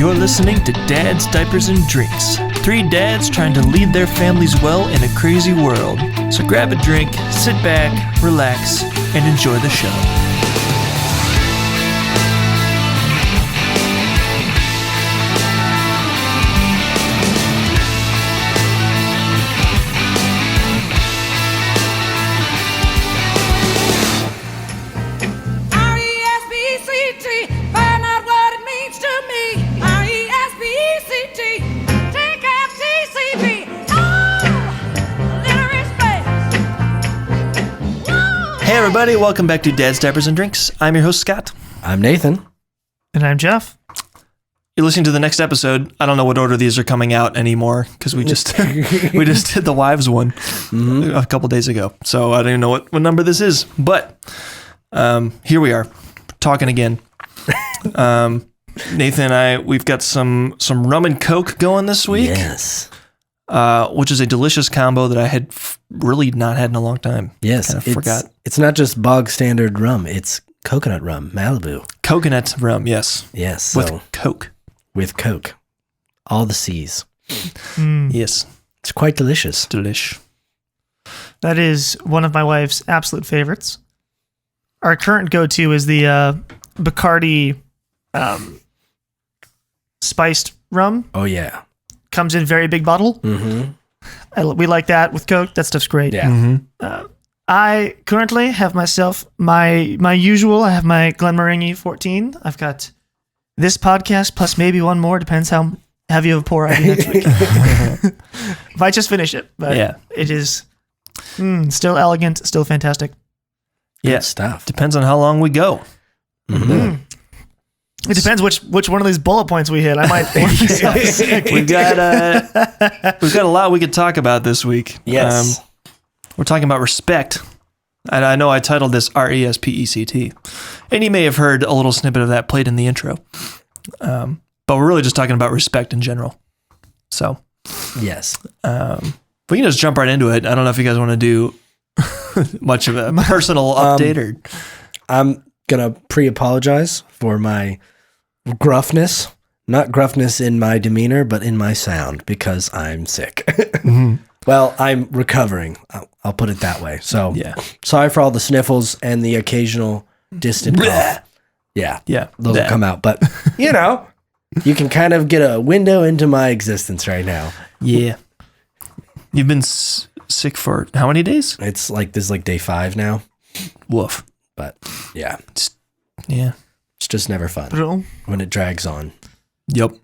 You're listening to Dads, Diapers, and Drinks. 3 dads trying to lead their families well in a crazy world. So grab a drink, sit back, relax, and enjoy the show. R.E.S.P.E.C.T, find out what it means to me. R.E.S.P.E.C.T, take out TCB. Oh, little respect. Whoa. Hey everybody, welcome back to Dads, Diapers, and Drinks. I'm your host, Scott. I'm Nathan. And I'm Jeff. You're listening to the next episode. I don't know what order these are coming out anymore because we just we just did the wives one a couple days ago. So I don't even know what number this is. But here we are talking again. Nathan and I, we've got some rum and Coke going this week. Yes. Which is a delicious combo that I had really not had in a long time. Yes. Kind of forgot. It's not just bog standard rum. It's coconut rum, Malibu. Coconut rum, yes. Yes. With So, Coke. with Coke. All the C's. Yes. It's quite delicious. Delish. That is one of my wife's absolute favorites. Our current go-to is the Bacardi spiced rum. Oh, yeah. Comes in a very big bottle. Mm-hmm. We like that with Coke. That stuff's great. Yeah. Mm-hmm. I currently have myself my usual. I have my Glenmorangie 14. I've got this podcast plus maybe one more. Depends how heavy of a pour I do next week. If I just finish it, but Yeah. it is still elegant, still fantastic. Yeah. Good stuff. Depends on how long we go. Mm-hmm. It depends which one of these bullet points we hit. I might pour myself sick. We've got a lot we could talk about this week. Yes. We're talking about respect. And I know I titled this R.E.S.P.E.C.T. And you may have heard a little snippet of that played in the intro. But we're really just talking about respect in general. So Yes. we can just jump right into it. I don't know if you guys want to do much of a personal update or... I'm going to pre-apologize for my gruffness. Not gruffness in my demeanor, but in my sound, because I'm sick. Well, I'm recovering. I'll put it that way. So, Yeah. sorry for all the sniffles and the occasional distant cough. Yeah. Yeah. Those will come out. But, you know, you can kind of get a window into my existence right now. Yeah. You've been sick for how many days? It's like, this is like day 5 now. Woof. But, yeah. Yeah. It's just never fun Brutal. when it drags on. Yep.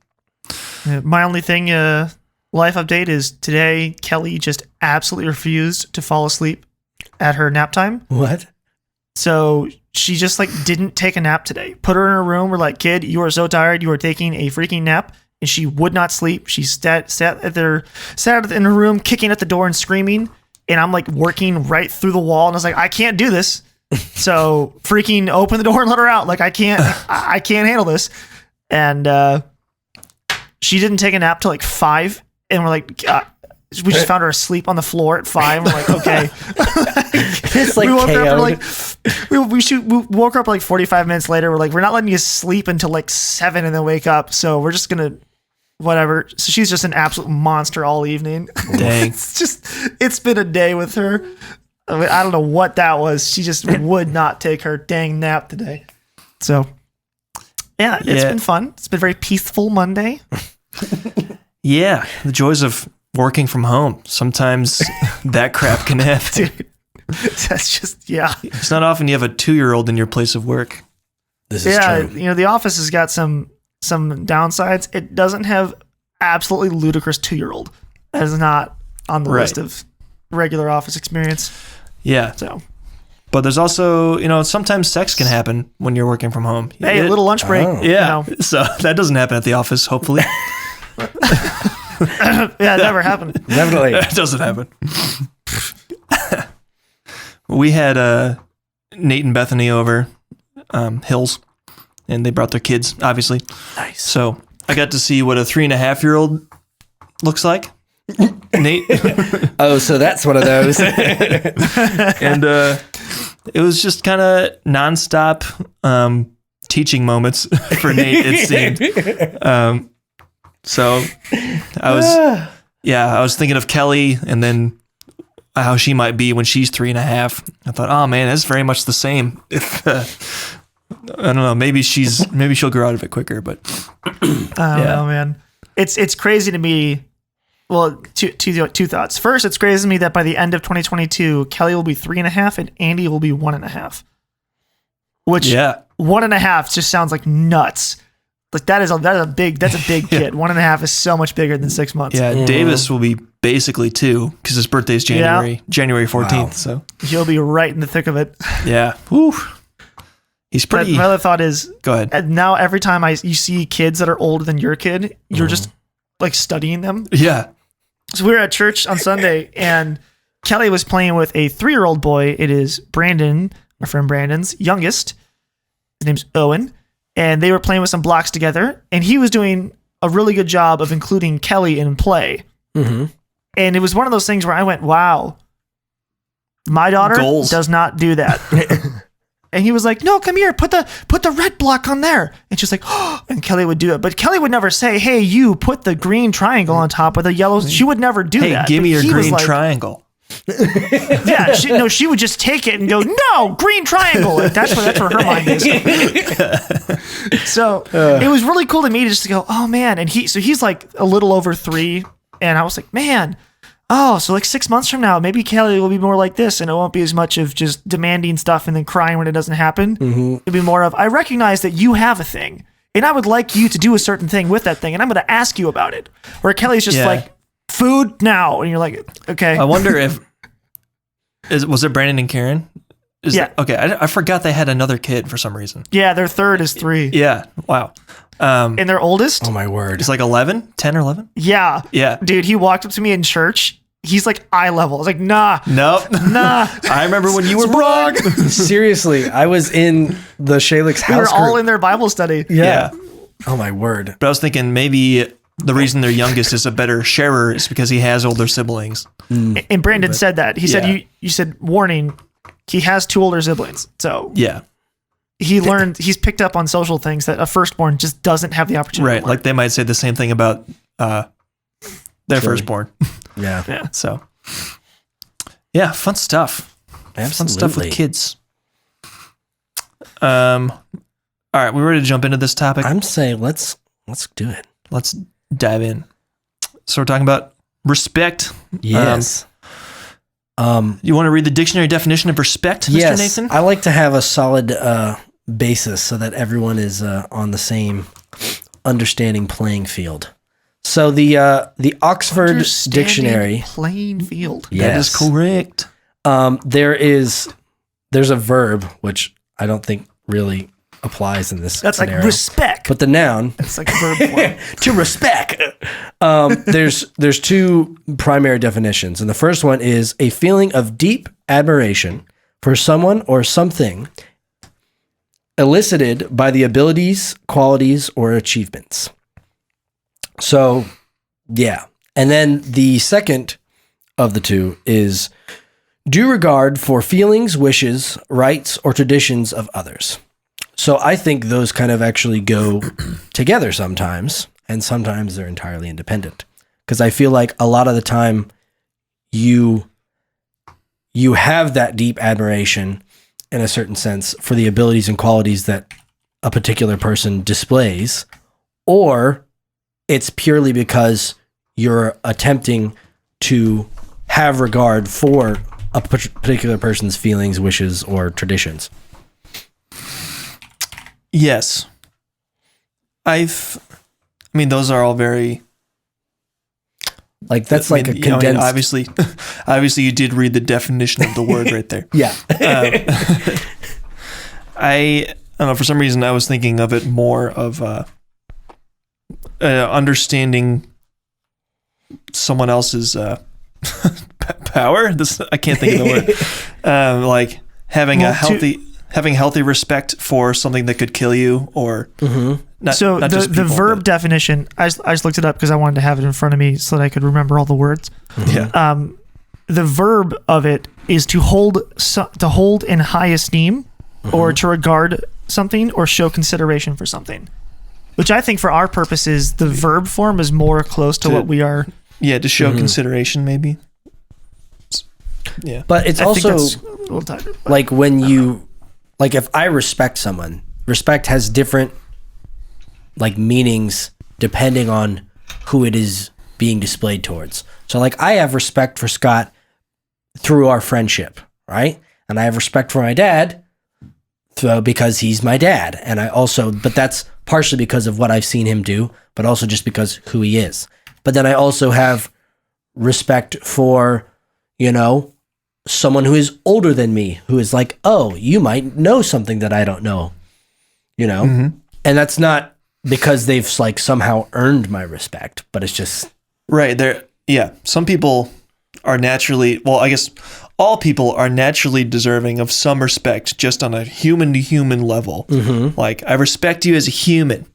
My only thing, life update is today, Kelly just absolutely refused to fall asleep at her nap time. What? So she just didn't take a nap today. Put her in her room. We're like, kid, you are so tired. You are taking a freaking nap. And she would not sleep. She sat in her room, kicking at the door and screaming. And I'm working right through the wall. And I was like, I can't do this. So freaking open the door and let her out. I can't handle this. And she didn't take a nap till 5. And we're like, we just found her asleep on the floor at 5. We're like, okay. It's like we woke her KO'd. up we woke her up 45 minutes later. We're like, we're not letting you sleep until 7 and then wake up. So we're just gonna whatever. So she's just an absolute monster all evening. Dang. It's been a day with her. I mean, I don't know what that was. She just would not take her dang nap today. So yeah, it's been fun. It's been a very peaceful Monday. Yeah. The joys of working from home. Sometimes that crap can happen. Dude, that's just, yeah. It's not often you have a 2-year-old in your place of work. This is true. The office has got some downsides. It doesn't have absolutely ludicrous 2-year-old. That is not on the list of regular office experience. Yeah. So, But there's also, sometimes sex can happen when you're working from home. hey, a little lunch break. Oh. Yeah. So that doesn't happen at the office, hopefully. Yeah, it never happened. Definitely. It doesn't happen. We had Nate and Bethany over, Hills, and they brought their kids, obviously. Nice. So I got to see what a 3.5-year-old looks like. Nate. Oh, so that's one of those. And it was just kind of nonstop teaching moments for Nate, it seemed. So I was thinking of Kelly and then how she might be when she's 3.5. I thought, oh man, that's very much the same. If I don't know, maybe she'll grow out of it quicker, but I don't know, man. It's crazy to me. Well, two thoughts. First, it's crazy to me that by the end of 2022, Kelly will be 3.5 and Andy will be 1.5. Which 1.5 just sounds like nuts. Like that's a big kid. 1.5 is so much bigger than 6 months. Yeah, Davis will be basically 2 because his birthday is January 14th. Wow. So he'll be right in the thick of it. Yeah. Whew. He's pretty. My other thought is, go ahead. Now every time you see kids that are older than your kid, you're just like studying them. Yeah. So we were at church on Sunday and Kelly was playing with a 3-year-old boy. It is Brandon, my friend Brandon's youngest. His name's Owen. And they were playing with some blocks together. And he was doing a really good job of including Kelly in play. Mm-hmm. And it was one of those things where I went, wow, my daughter does not do that. And he was like, no, come here, put the red block on there. And she's like, oh, and Kelly would do it. But Kelly would never say, hey, you put the green triangle on top with the yellow. She would never do that. Hey, give me your green triangle. Yeah, she would just take it and go, no, green triangle. Like, that's where her mind is. So it was really cool to me to just go, oh man. And he's like a little over 3. And I was like, man, so like 6 months from now, maybe Kelly will be more like this and it won't be as much of just demanding stuff and then crying when it doesn't happen. Mm-hmm. It'll be more of, I recognize that you have a thing and I would like you to do a certain thing with that thing and I'm going to ask you about it. Where Kelly's just like, food now. And you're like, okay. I wonder was it Brandon and Karen? Okay. I forgot they had another kid for some reason. Yeah. Their third is 3. Yeah. Wow. And their oldest? Oh my word. It's like 11, 10 or 11. Yeah. Yeah. Dude, he walked up to me in church. He's like eye level. I was like, nah. Nope. Nah. I remember when you were born. Seriously, I was in the Shaylik's house. We were all in their Bible study. Yeah. Oh my word. But I was thinking maybe the reason their youngest is a better sharer is because he has older siblings. And Brandon said that. He said, you said, warning, he has 2 older siblings. So yeah, he's picked up on social things that a firstborn just doesn't have the opportunity to learn. Like they might say the same thing about their firstborn. Yeah. So yeah, fun stuff. Absolutely. Fun stuff with kids. All right, we ready to jump into this topic? I'm saying let's do it. Let's dive in. So we're talking about respect. Yes. You want to read the dictionary definition of respect, Mr. Nathan? I like to have a solid basis so that everyone is on the same understanding playing field. So the Oxford Dictionary playing field. That is correct. There's a verb which I don't think really applies in this scenario. Like respect. But the noun, it's like a verb form. To respect. There's 2 primary definitions, and the first one is a feeling of deep admiration for someone or something elicited by the abilities, qualities, or achievements. So, yeah. And then the second of the 2 is due regard for feelings, wishes, rights, or traditions of others. So I think those kind of actually go together sometimes, and sometimes they're entirely independent. Because I feel like a lot of the time you have that deep admiration in a certain sense for the abilities and qualities that a particular person displays, or it's purely because you're attempting to have regard for a particular person's feelings, wishes, or traditions. Yes. Those are all very... Like, that's a condensed... Obviously you did read the definition of the word right there. Yeah. I don't know, for some reason I was thinking of it more of understanding someone else's power. I can't think of the word. Like having healthy respect for something that could kill you, or not. So not just the people, verb definition, I just looked it up because I wanted to have it in front of me so that I could remember all the words. Yeah. The verb of it is to hold in high esteem, or to regard something or show consideration for something. Which I think for our purposes, the verb form is more close to what we are. Yeah, to show consideration, maybe. Yeah. But it's I think also that's a little tighter, but- like when you, like if I respect someone, respect has different like meanings depending on who it is being displayed towards. So like I have respect for Scott through our friendship, right? And I have respect for my dad because he's my dad. And I also, but that's partially because of what I've seen him do, but also just because who he is. But then I also have respect for, you know, someone who is older than me, who is like, oh, you might know something that I don't know, you know? And that's not because they've like somehow earned my respect, but it's just... Right. Yeah. Some people are naturally, well, I guess all people are naturally deserving of some respect just on a human to human level. Like, I respect you as a human.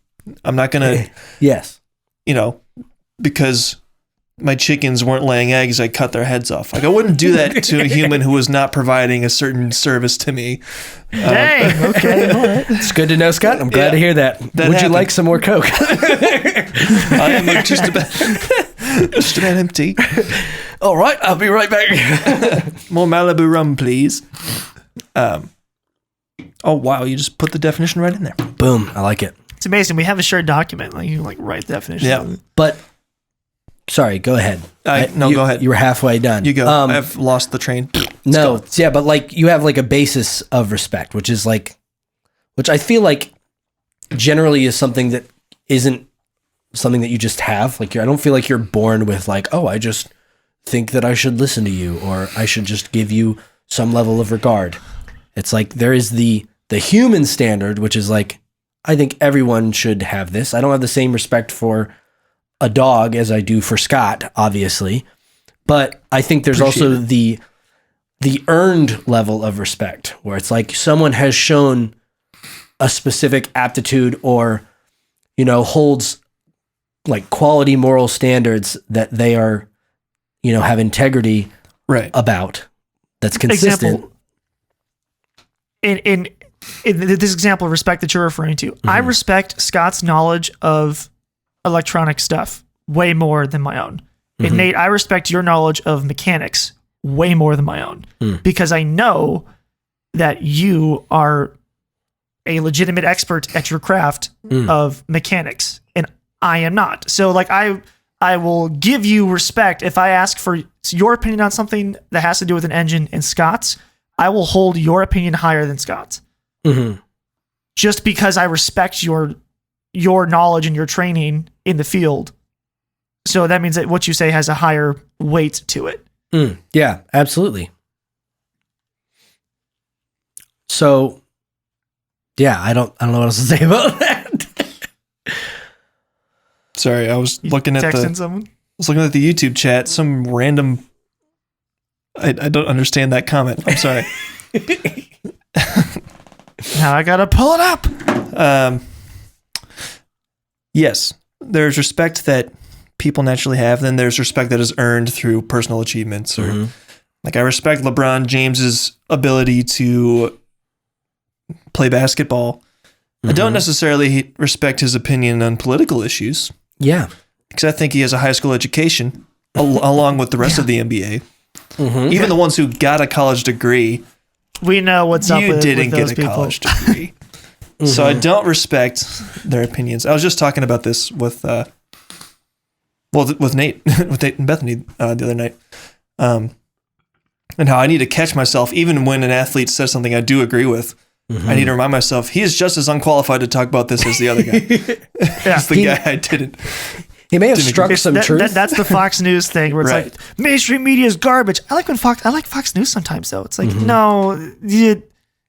I'm not going to, Yes. you know, because my chickens weren't laying eggs, I cut their heads off. Like, I wouldn't do that to a human who was not providing a certain service to me. Dang. Okay. All right. It's good to know, Scott. I'm glad to hear that. Would you happened. like some more Coke? I am like just about empty. All right, I'll be right back. More Malibu rum, please. Oh, wow. You just put the definition right in there. Boom. I like it. It's amazing. We have a shared document. Like you can like write the definition. Yeah. of it. But, sorry, go ahead. No, go ahead. You were halfway done. You go. I've lost the train. No, yeah, but like you have like a basis of respect, which is like, which I feel like generally is something that isn't something that you just have. Like I don't feel like you're born with like, oh, I just think that I should listen to you or I should just give you some level of regard. It's like there is the human standard, which is like, I think everyone should have this. I don't have the same respect for a dog as I do for Scott, obviously. But I think there's also the earned level of respect where it's like someone has shown a specific aptitude or, you know, holds like quality moral standards that they are, you know, have integrity about that's consistent. Example, in this example of respect that you're referring to, I respect Scott's knowledge of electronic stuff way more than my own. And Nate, I respect your knowledge of mechanics way more than my own because I know that you are a legitimate expert at your craft of mechanics and I am not. So like I will give you respect if I ask for your opinion on something that has to do with an engine and Scott's, I will hold your opinion higher than Scott's. Just because I respect your knowledge and your training in the field. So that means that what you say has a higher weight to it. Yeah, absolutely. So, yeah, I don't know what else to say about that. Sorry, I was looking at someone? I was looking at the YouTube chat. Some random. I don't understand that comment. I'm sorry. Now I gotta pull it up. Yes, there's respect that people naturally have. Then there's respect that is earned through personal achievements. Or like I respect LeBron James's ability to play basketball. I don't necessarily respect his opinion on political issues. Yeah, because I think he has a high school education along with the rest of the NBA. Even the ones who got a college degree. We know what's up with didn't those get a people. college degree. So I don't respect their opinions. I was just talking about this with Nate, with Nate and Bethany the other night. And how I need to catch myself even when an athlete says something I do agree with. I need to remind myself he is just as unqualified to talk about this as the other guy. He's the guy I didn't. he may have struck some truth. That's the Fox News thing where it's like mainstream media is garbage. I like Fox News sometimes though. It's like no, you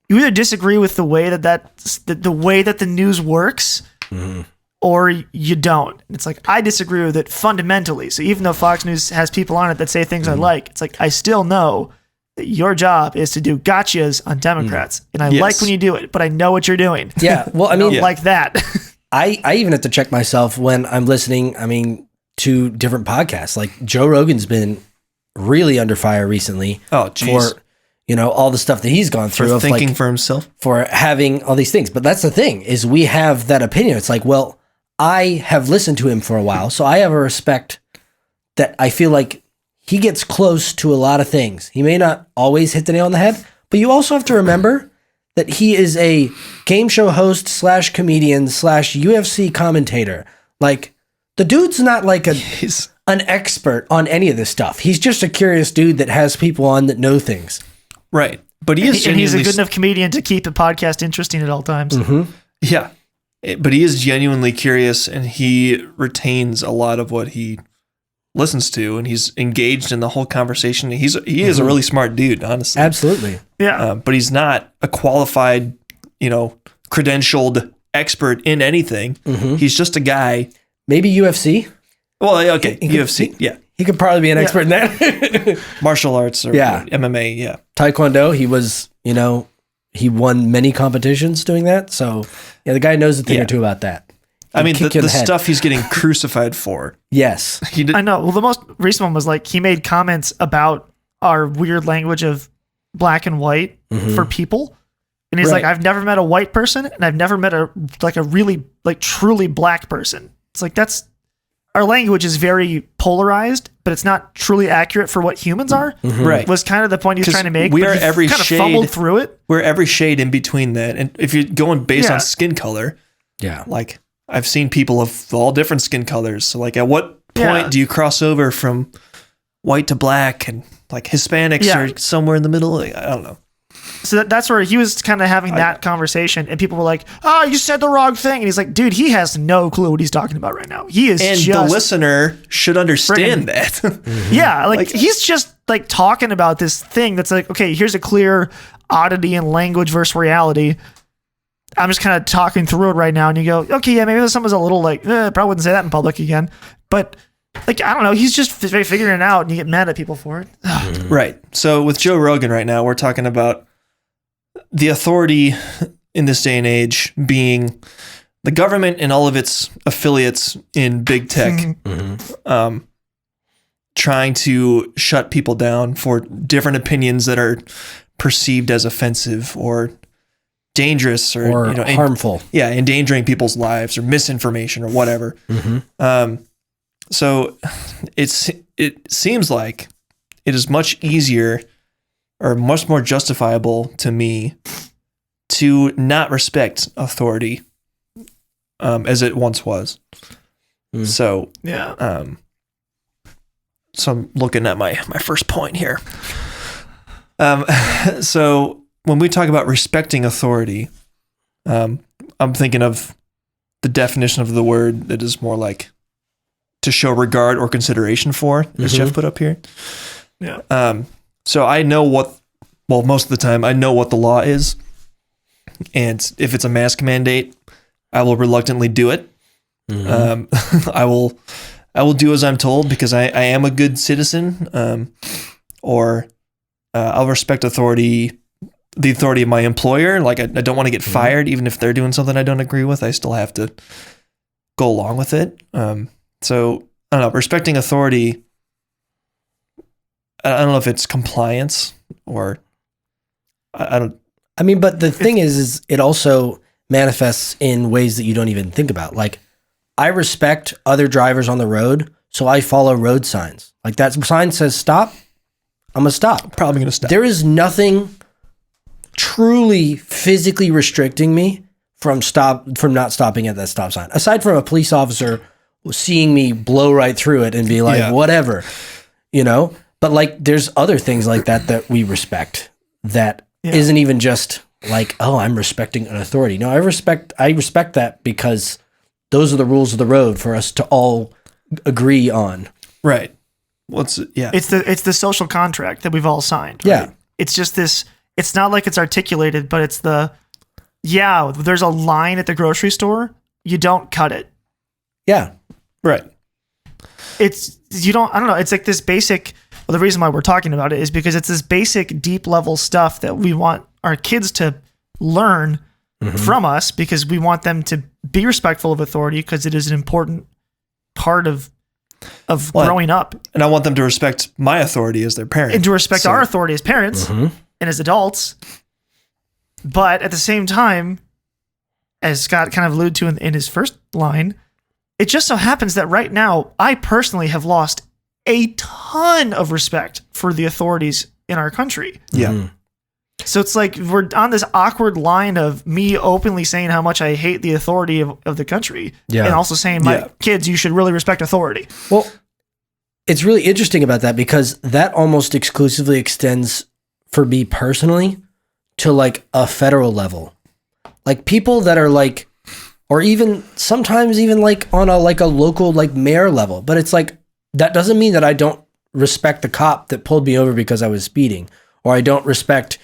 either disagree with the way the way that the news works, or you don't. It's like I disagree with it fundamentally. So even though Fox News has people on it that say things I like, it's like I still know that your job is to do gotchas on Democrats, and I like when you do it, but I know what you're doing. Yeah, well, I mean, like that. I even have to check myself when I'm listening. I mean, to different podcasts. Like Joe Rogan's been really under fire recently. Oh, geez. For all the stuff that he's gone through, for thinking for himself, for having all these things. But that's the thing is we have that opinion. It's like, well, I have listened to him for a while, so I have a respect that I feel like he gets close to a lot of things. He may not always hit the nail on the head, but you also have to remember that he is a game show host / comedian / UFC commentator. Like, the dude's not like an expert on any of this stuff. He's just a curious dude that has people on that know things. Right. But he is And he's a genuinely good enough comedian to keep the podcast interesting at all times. Yeah. But he is genuinely curious, and he retains a lot of what he listens to, and he's engaged in the whole conversation. He is a really smart dude, honestly. Absolutely. Yeah. But he's not a qualified, credentialed expert in anything. He's just a guy. Maybe UFC. Well, okay, UFC, yeah. He could probably be an expert in that. Martial arts or MMA, yeah. Taekwondo, he was, he won many competitions doing that. So, yeah, the guy knows a thing or two about that. I mean, kick you in the the head. stuff he's getting crucified for. Yes. He did, I know. Well, the most recent one was like he made comments about our weird language of black and white for people. And he's Right. like, I've never met a white person, and I've never met a really truly black person. It's like, our language is very polarized, but it's not truly accurate for what humans are. Right. Was kind of the point he was trying to make. We but are he every kind of shade. fumbled through it. We're every shade in between that. And if you're going based Yeah. on skin color, Yeah. like I've seen people of all different skin colors. So like at what point do you cross over from white to black, and like Hispanics are somewhere in the middle? Like, I don't know. So that's where he was kind of having that conversation, and people were like, "Oh, you said the wrong thing." And he's like, "Dude, he has no clue what he's talking about right now. He is And just the listener should understand that. yeah, like he's just like talking about this thing that's like, okay, here's a clear oddity in language versus reality. I'm just kind of talking through it right now, and you go, okay, yeah, maybe someone's a little like, probably wouldn't say that in public again, but like, I don't know, he's just figuring it out, and you get mad at people for it. Right. So with Joe Rogan right now, we're talking about the authority in this day and age being the government and all of its affiliates in big tech, trying to shut people down for different opinions that are perceived as offensive or dangerous or harmful. Endangering people's lives or misinformation or whatever. So it seems like it is much easier or much more justifiable to me to not respect authority as it once was. So so I'm looking at my first point here. So when we talk about respecting authority, I'm thinking of the definition of the word that is more like to show regard or consideration for, as Jeff put up here. Yeah. So I know most of the time I know what the law is. And if it's a mask mandate, I will reluctantly do it. I will do as I'm told because I am a good citizen. Or I'll respect the authority of my employer. Like I don't want to get fired, even if they're doing something I don't agree with. I still have to go along with it. So I don't know, respecting authority. I don't know if it's compliance or I don't. I mean, but the thing is it also manifests in ways that you don't even think about. Like, I respect other drivers on the road, so I follow road signs. Like, that sign says stop, I'm gonna stop. Probably gonna stop. There is nothing truly physically restricting me from not stopping at that stop sign, aside from a police officer seeing me blow right through it and be like, whatever, But like, there's other things like that we respect that isn't even just like, oh, I'm respecting an authority. No, I respect that because those are the rules of the road for us to all agree on. Right. It's the social contract that we've all signed. Yeah. Right? It's just this, it's not like it's articulated, but it's there's a line at the grocery store. You don't cut it. Yeah. Right. I don't know. It's like this basic, the reason why we're talking about it is because it's this basic deep level stuff that we want our kids to learn from us, because we want them to be respectful of authority, because it is an important part of growing up. And I want them to respect my authority as their parent. And to respect our authority as parents and as adults. But at the same time, as Scott kind of alluded to in his first line, it just so happens that right now, I personally have lost a ton of respect for the authorities in our country. Yeah. So it's like we're on this awkward line of me openly saying how much I hate the authority of the country, and also saying, my kids, you should really respect authority. Well, it's really interesting about that because that almost exclusively extends for me personally to like a federal level. Like people that are like, or even sometimes even like on a local like mayor level, but it's like, that doesn't mean that I don't respect the cop that pulled me over because I was speeding, or I don't respect,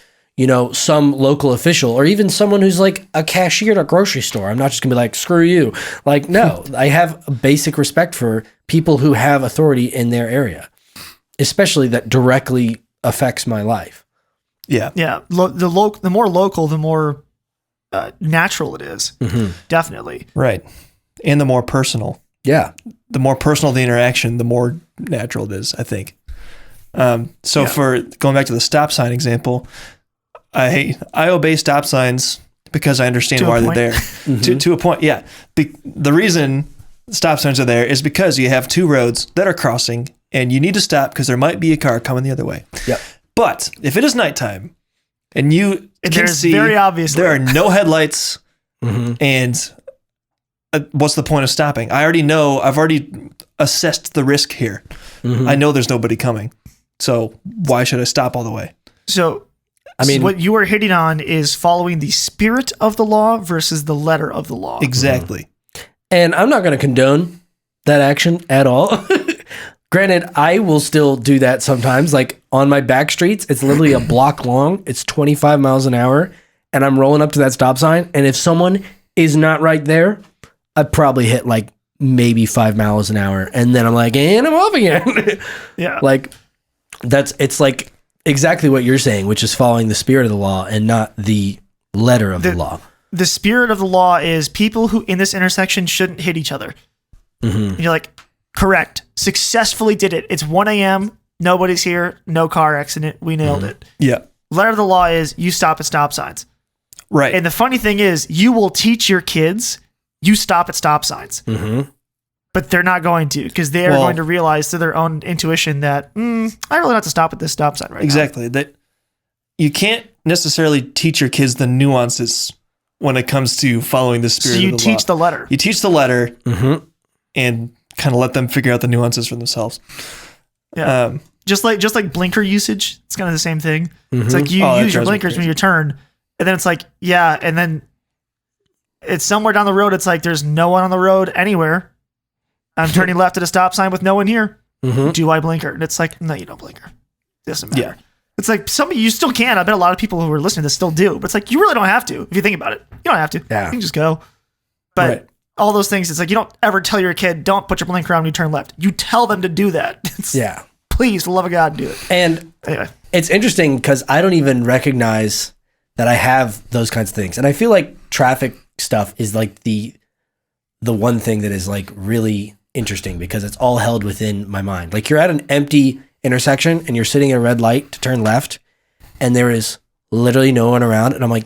some local official, or even someone who's like a cashier at a grocery store. I'm not just gonna be like, screw you. Like, no, I have a basic respect for people who have authority in their area, especially that directly affects my life. Yeah. Yeah. The more local, the more natural it is. Mm-hmm. Definitely. Right. And the more personal. Yeah. The more personal the interaction, the more natural it is, I think. For going back to the stop sign example, I obey stop signs because I understand why they're there. To a point, yeah. The reason stop signs are there is because you have two roads that are crossing and you need to stop because there might be a car coming the other way. Yep. But if it is nighttime and you can see very obviously there are no headlights and what's the point of stopping? I already know, I've already assessed the risk here. I know there's nobody coming. So why should I stop all the way? So, I mean, what you are hitting on is following the spirit of the law versus the letter of the law. Exactly. And I'm not going to condone that action at all. Granted, I will still do that sometimes. Like on my back streets, it's literally a block long. It's 25 miles an hour. And I'm rolling up to that stop sign. And if someone is not right there, I'd probably hit like maybe 5 miles an hour. And then I'm like, and I'm off again. Yeah. Like it's like exactly what you're saying, which is following the spirit of the law and not the letter of the law. The spirit of the law is people who in this intersection shouldn't hit each other. And you're like, correct. Successfully did it. It's 1 a.m. Nobody's here. No car accident. We nailed it. Yeah. Letter of the law is you stop at stop signs. Right. And the funny thing is you will teach your kids you stop at stop signs. But they're not going to because they are going to realize through their own intuition that I really have to stop at this stop sign right now. Exactly. That you can't necessarily teach your kids the nuances when it comes to following the spirit of the law. So you teach the letter. You teach the letter and kind of let them figure out the nuances for themselves. Yeah. Just like blinker usage, it's kind of the same thing. It's like you use your blinkers when you turn, and then it's like, yeah, and then it's somewhere down the road. It's like there's no one on the road anywhere. I'm turning left at a stop sign with no one here. Do I blinker? And it's like, no, you don't blinker. It doesn't matter. Yeah. It's like you still can. I bet a lot of people who are listening to this still do. But it's like, you really don't have to. If you think about it, you don't have to. Yeah. You can just go. But all those things, it's like, you don't ever tell your kid, don't put your blinker on when you turn left. You tell them to do that. Please, for the love of God, do it. And anyway, it's interesting because I don't even recognize that I have those kinds of things. And I feel like traffic stuff is like the one thing that is like really interesting because it's all held within my mind. Like you're at an empty intersection and you're sitting at a red light to turn left and there is literally no one around. And I'm like,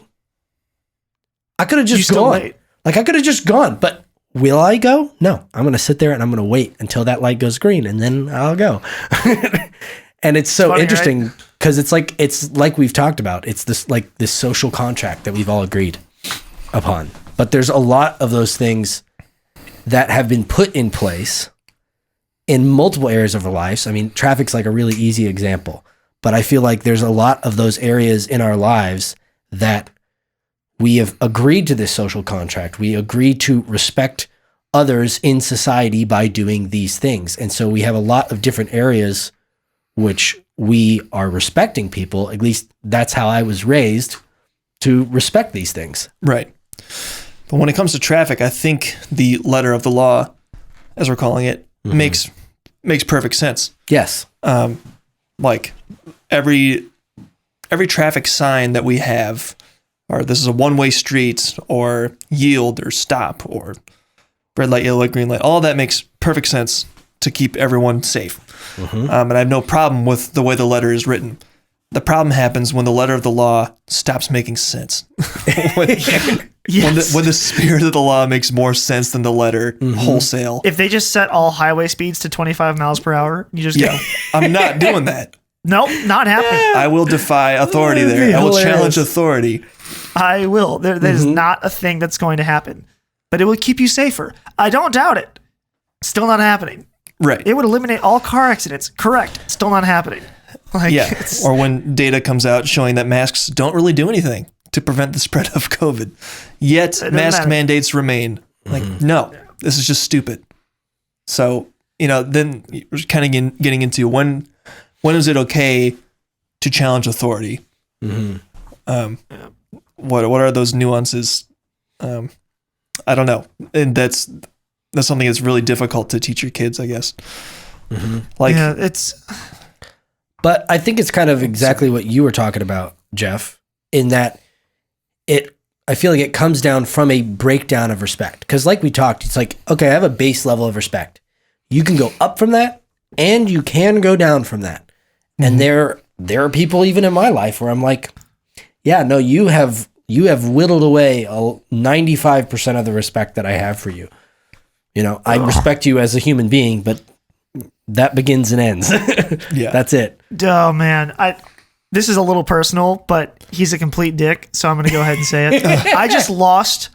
I could have just gone. Like I could have just gone, but will I go? No, I'm going to sit there and I'm going to wait until that light goes green and then I'll go. And it's so interesting because it's like we've talked about. It's this social contract that we've all agreed upon. But there's a lot of those things that have been put in place in multiple areas of our lives. I mean, traffic's like a really easy example, but I feel like there's a lot of those areas in our lives that we have agreed to this social contract. We agree to respect others in society by doing these things. And so we have a lot of different areas which we are respecting people. At least that's how I was raised, to respect these things. Right. But when it comes to traffic, I think the letter of the law, as we're calling it, makes perfect sense. Yes. Like every traffic sign that we have, or this is a one-way street, or yield, or stop, or red light, yellow light, green light, all that makes perfect sense to keep everyone safe. And I have no problem with the way the letter is written. The problem happens when the letter of the law stops making sense. Yes. When the spirit of the law makes more sense than the letter wholesale. If they just set all highway speeds to 25 miles per hour, you just Yeah, I'm not doing that. nope, not happening. I will defy authority That'd there. be I will hilarious. challenge authority. I will. That is not a thing that's going to happen, but it will keep you safer. I don't doubt it. Still not happening. Right. It would eliminate all car accidents. Correct. Still not happening. Like, Yeah. it's- Or when data comes out showing that masks don't really do anything to prevent the spread of COVID, yet doesn't mask matter. mandates remain. Like, no, this is just stupid. So, then you're kind of getting into when is it okay to challenge authority? What are those nuances? I don't know. And that's something that's really difficult to teach your kids, I guess. Like, yeah, it's But I think it's kind of exactly what you were talking about, Jeff, in that I feel like it comes down from a breakdown of respect. Because like we talked, it's like, okay, I have a base level of respect. You can go up from that and you can go down from that. And there are people even in my life where I'm like, yeah, no, you have whittled away 95% of the respect that I have for you. I respect you as a human being, but that begins and ends. Yeah. That's it. oh man. This is a little personal, but he's a complete dick, so I'm going to go ahead and say it. I just lost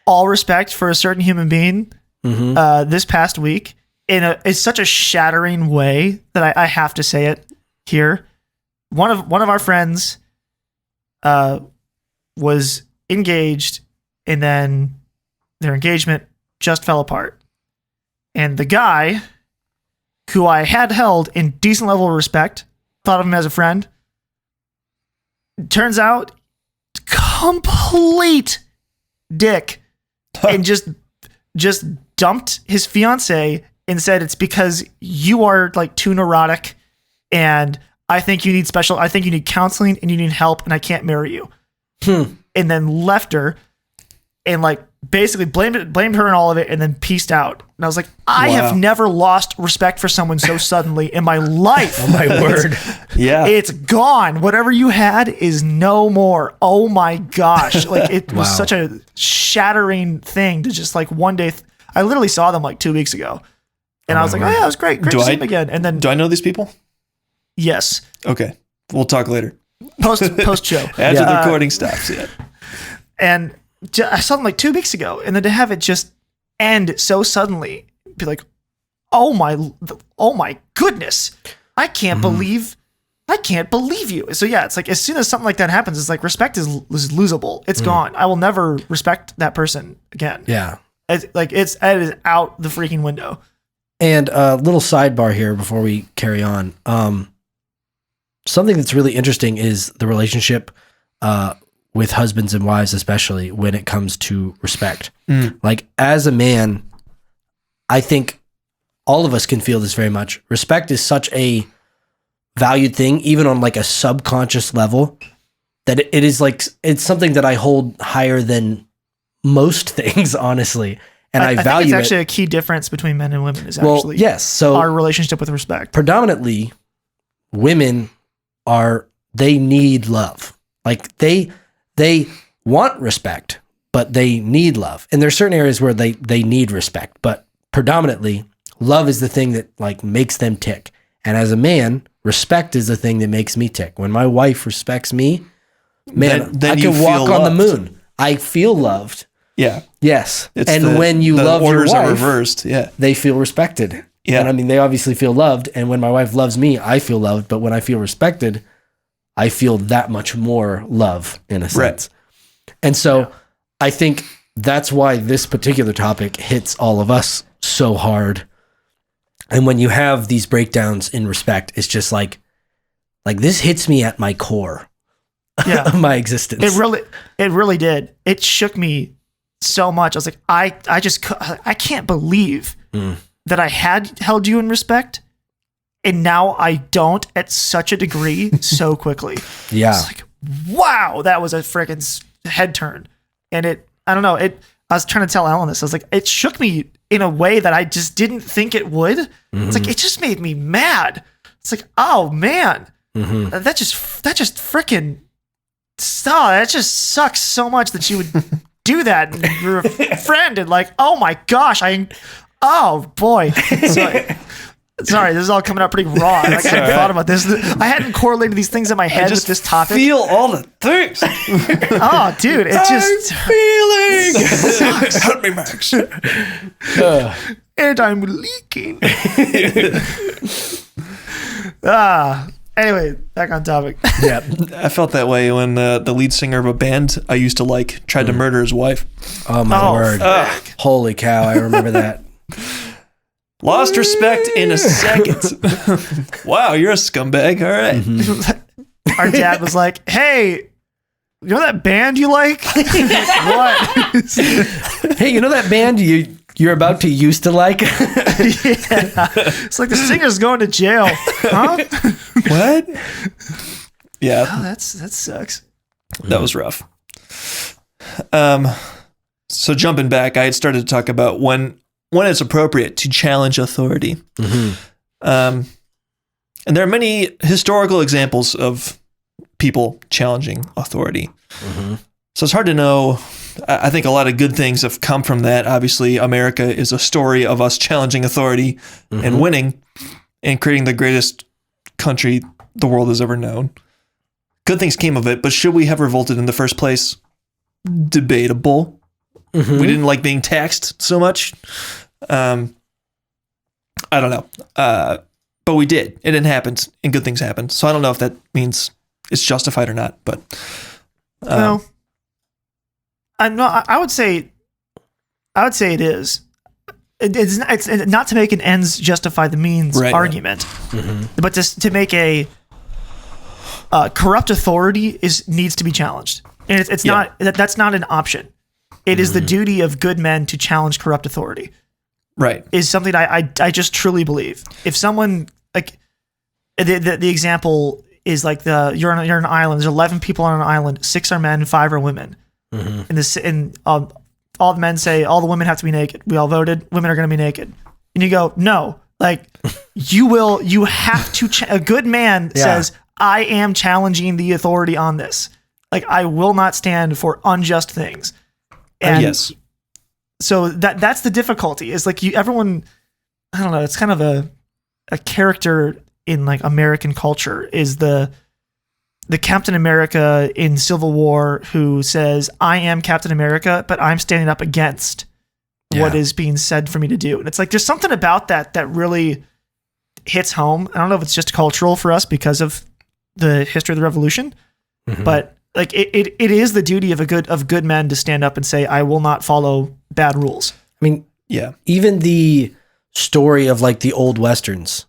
all respect for a certain human being this past week in such a shattering way that I have to say it here. One of our friends was engaged, and then their engagement just fell apart. And the guy, who I had held in decent level of respect, thought of him as a friend, turns out complete dick, and just dumped his fiance and said it's because you are like too neurotic, and I think you need counseling and you need help, and I can't marry you. And then left her and like basically blamed her and all of it, and then peaced out. And I was like, I have never lost respect for someone so suddenly in my life. Oh my word. yeah. It's gone. Whatever you had is no more. Oh my gosh. Like it was such a shattering thing to just like one day. I literally saw them like 2 weeks ago, and I was like, oh yeah, it was great. Great to see them again. And then Do I know these people? yes, Okay. We'll talk later. post show. After the recording stops, yeah. And I saw them like 2 weeks ago, and then to have it just end so suddenly, be like, oh my goodness, I can't believe you. So yeah, it's like as soon as something like that happens, it's like respect is losable. It's gone. I will never respect that person again. Yeah. It is out the freaking window. And a little sidebar here before we carry on. Something that's really interesting is the relationship with husbands and wives, especially when it comes to respect. Like as a man, I think all of us can feel this very much. Respect is such a valued thing, even on like a subconscious level, that it is like, it's something that I hold higher than most things, honestly. And I value think it's it. actually a key difference between men and women is Well, actually yes. So our relationship with respect. predominantly women they need love. Like they want respect, but they need love. And there's certain areas where they need respect, but predominantly love is the thing that like makes them tick. And as a man, respect is the thing that makes me tick. When my wife respects me, man, Then I you can walk feel on the loved. moon. I feel loved. Yeah. Yes. It's And when you the love your orders wife, are reversed. Yeah. they feel respected. Yeah. And I mean, they obviously feel loved. And when my wife loves me, I feel loved. But when I feel respected, I feel that much more love in a sense. And so I think that's why this particular topic hits all of us so hard. And when you have these breakdowns in respect, it's just like this hits me at my core Yeah. of my existence. It really did. It shook me so much. I was like, I can't believe that I had held you in respect, and now I don't at such a degree so quickly. Yeah. It's like, wow, that was a freaking head turn. And I don't know. I was trying to tell Alan this. I was like, it shook me in a way that I just didn't think it would. It's like, it just made me mad. It's like, oh man, that just freaking, that just sucks so much that you would do that. And you're a friend, and like, oh my gosh, oh boy. Sorry, this is all coming out pretty raw. Like, I hadn't thought about this. I hadn't correlated these things in my head with this topic. Feel all the things. Oh, dude, it just feeling. Help me, Max. and I'm leaking. Anyway, back on topic. Yeah. I felt that way when the lead singer of a band I used to like tried to murder his wife. Oh my word. Holy cow, I remember that. Lost respect in a second. Wow, you're a scumbag. All right. Mm-hmm. Our dad was like, hey, you know that band you like? What? Hey, you know that band you're about to used to like? Yeah. It's like the singer's going to jail. Huh? What? Yeah, Oh, that sucks. that was rough. So jumping back, I had started to talk about when it's appropriate to challenge authority. And there are many historical examples of people challenging authority. So it's hard to know. I think a lot of good things have come from that. Obviously, America is a story of us challenging authority and winning and creating the greatest country the world has ever known. Good things came of it, but should we have revolted in the first place? Debatable. We didn't like being taxed so much. I don't know. But we did. It didn't happen, and good things happened. So I don't know if that means it's justified or not, but No. I'm not. I would say it is. It's not to make an ends justify the means argument, but to make a corrupt authority needs to be challenged, and it's not that's not an option. It is the duty of good men to challenge corrupt authority. right. Is something I just truly believe. If someone like the example is like you're on an island. There's 11 people on an island. 6 are men, 5 are women. And all the men say all the women have to be naked. We all voted. Women are going to be naked. And you go, no, like you have to, a good man says, I am challenging the authority on this. Like I will not stand for unjust things. And Yes. so that's the difficulty is like everyone, I don't know. It's kind of a character in like American culture is the Captain America in Civil War who says, I am Captain America, but I'm standing up against what is being said for me to do. And it's like, there's something about that really hits home. I don't know if it's just cultural for us because of the history of the revolution, but like it is the duty of good men to stand up and say, I will not follow bad rules. I mean, Yeah. even the story of like the old Westerns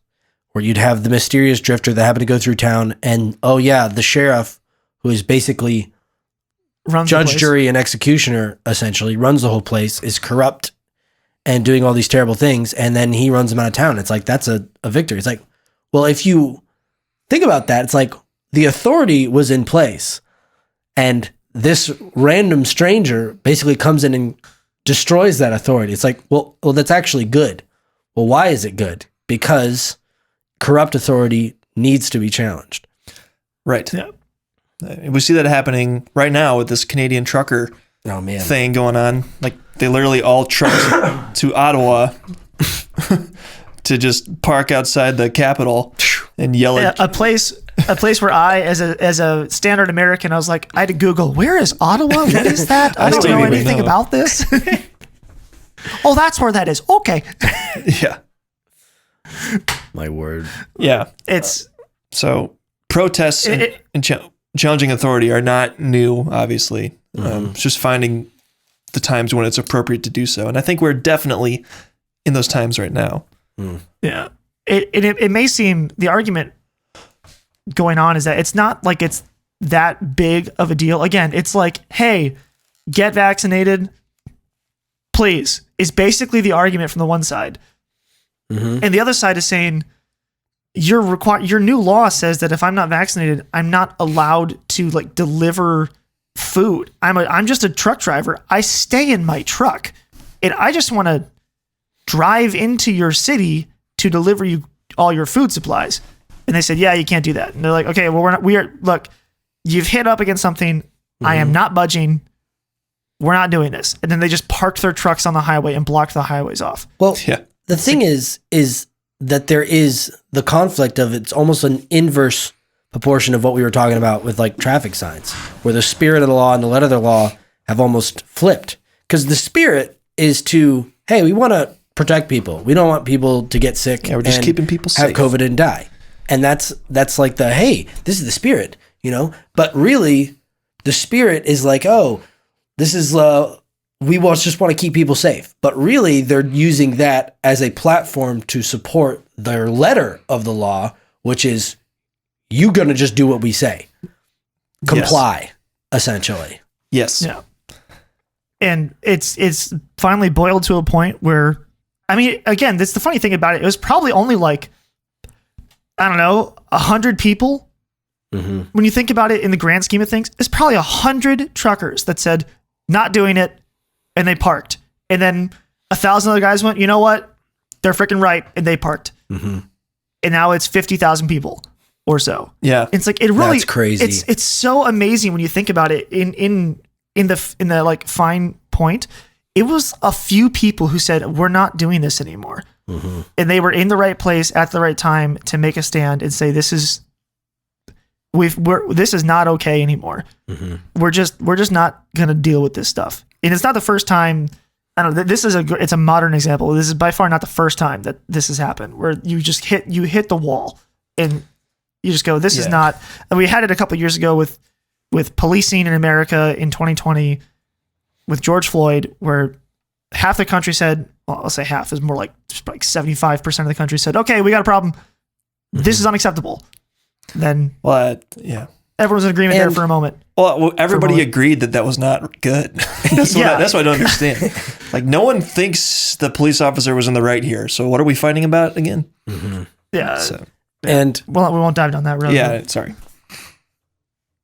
where you'd have the mysterious drifter that happened to go through town and, oh yeah, the sheriff who is basically Runs the judge, place. jury, and executioner, essentially runs the whole place, is corrupt and doing all these terrible things. And then he runs them out of town. It's like, that's a victory. It's like, well, if you think about that, it's like the authority was in place and this random stranger basically comes in and destroys that authority. It's like, well, that's actually good. Well, why is it good? Because corrupt authority needs to be challenged. Right. Yeah. We see that happening right now with this Canadian trucker Oh man. thing going on. Like they literally all trucked to Ottawa to just park outside the Capitol and yell at A place where I, as a standard American, I was like, I had to Google, where is Ottawa? What is that? I don't still know don't even anything know. about this. Oh, that's where that is. Okay. Yeah. My word. Yeah. It's So protests and challenging authority are not new, obviously. It's just finding the times when it's appropriate to do so. And I think we're definitely in those times right now. yeah. It may seem the argument going on is that it's not like it's that big of a deal. Again, it's like, hey, get vaccinated, please, is basically the argument from the one side. And the other side is saying your new law says that if I'm not vaccinated, I'm not allowed to like deliver food. I'm just a truck driver. I stay in my truck and I just want to drive into your city to deliver you all your food supplies. And they said, yeah, you can't do that. And they're like, okay, well, look, you've hit up against something. I am not budging. we're not doing this. And then they just parked their trucks on the highway and blocked the highways off. Well, Yeah. the thing is that there is the conflict of it's almost an inverse proportion of what we were talking about with like traffic signs, where the spirit of the law and the letter of the law have almost flipped. Because the spirit is to, hey, we want to protect people. We don't want people to get sick. Yeah, we're just and keeping people have safe. COVID and die. And that's like the, hey, this is the spirit, you know? But really, the spirit is like, oh, this is, just want to keep people safe. But really, they're using that as a platform to support their letter of the law, which is, you going to just do what we say. Comply, essentially. Yes. Yeah. And it's finally boiled to a point where, I mean, again, that's the funny thing about it. It was probably only like, I don't know, 100 people. Mm-hmm. When you think about it in the grand scheme of things, it's probably 100 truckers that said, not doing it, and they parked. And then 1,000 other guys went, you know what? They're freaking right, and they parked. Mm-hmm. And now it's 50,000 people or so. Yeah. It's like, it really, That's crazy. It's so amazing when you think about it in the like fine point. It was a few people who said, we're not doing this anymore. Mm-hmm. And they were in the right place at the right time to make a stand and say, this is not okay anymore. Mm-hmm. We're just not going to deal with this stuff. And it's not the first time. I don't know. It's a modern example. This is by far not the first time that this has happened, where you just hit the wall and you just go, this is not. And we had it a couple years ago with policing in America in 2020 with George Floyd, where half the country said, well, I'll say half, is more like 75% of the country said, okay, we got a problem. This is unacceptable. Then Yeah. everyone's in agreement there for a moment. Well, everybody agreed that was not good. That's what I don't understand. Like, no one thinks the police officer was in the right here. So what are we fighting about again? Mm-hmm. Yeah. So, And Well, we won't dive down that road. yeah, sorry.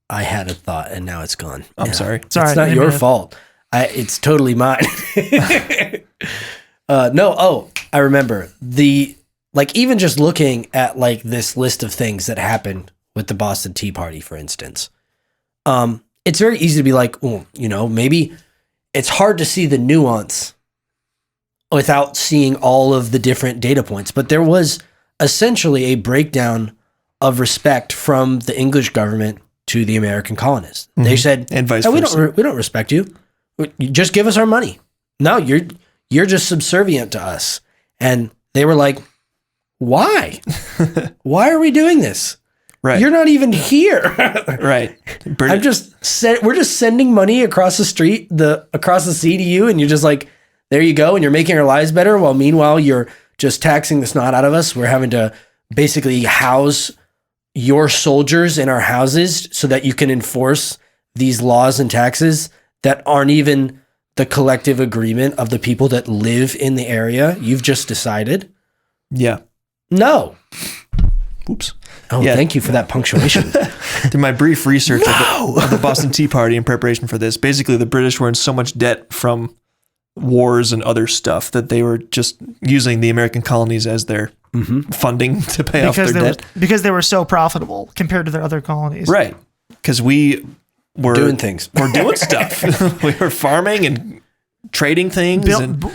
I had a thought and now it's gone. I'm sorry. Sorry. It's not your fault. It's totally mine. I remember even just looking at like this list of things that happened with the Boston Tea Party, for instance. It's very easy to be like, oh, maybe it's hard to see the nuance without seeing all of the different data points. But there was essentially a breakdown of respect from the English government to the American colonists. Mm-hmm. They said, and vice versa. We don't respect you. You just give us our money. No, you're just subservient to us. And they were like, why? Why are we doing this? Right. You're not even here. Right. we're just sending money across the street, across the sea to you, and you're just like, there you go, and you're making our lives better, while meanwhile you're just taxing the snot out of us. We're having to basically house your soldiers in our houses so that you can enforce these laws and taxes that aren't even the collective agreement of the people that live in the area. You've just decided. Yeah. No. Oops. Oh, Yeah. Thank you for that punctuation. Through my brief research of the Boston Tea Party in preparation for this, basically the British were in so much debt from wars and other stuff that they were just using the American colonies as their funding to pay off their debt. Because they were so profitable compared to their other colonies. Right. Because we were doing things. We're doing stuff. We were farming and trading things.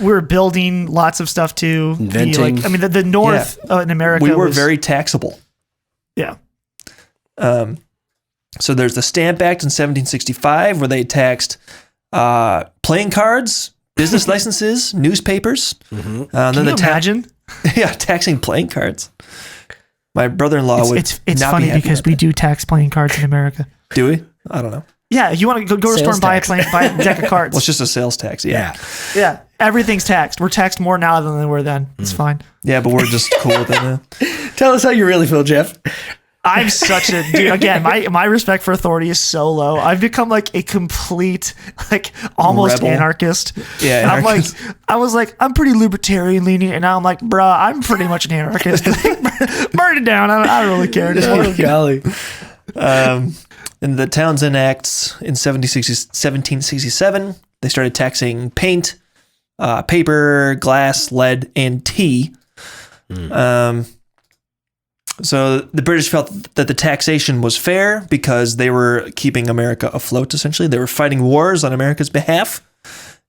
We were building lots of stuff too. Inventing. The North in America. We were very taxable. Yeah. So there's the Stamp Act in 1765 where they taxed playing cards, business licenses, newspapers. Mm-hmm. Can you imagine? Yeah, taxing playing cards. My brother-in-law would. It's not funny be happy because about we that. do tax playing cards in America. Do we? I don't know. Yeah, you want to go to a store and buy a deck of cards. Well, it's just a sales tax. Yeah. Yeah, everything's taxed. We're taxed more now than they were then. It's fine. Yeah, but we're just cool with it now. Tell us how you really feel, Jeff. I'm such a dude. Again, my respect for authority is so low. I've become like a complete, like almost Rebel. anarchist. Yeah, And anarchist. I was like, I'm pretty libertarian leaning, and now I'm like, bruh, I'm pretty much an anarchist. Burn it down. I don't really care. Oh, golly. In the Townsend Acts in 1767, they started taxing paint, paper, glass, lead, and tea. So the British felt that the taxation was fair because they were keeping America afloat, essentially. They were fighting wars on America's behalf,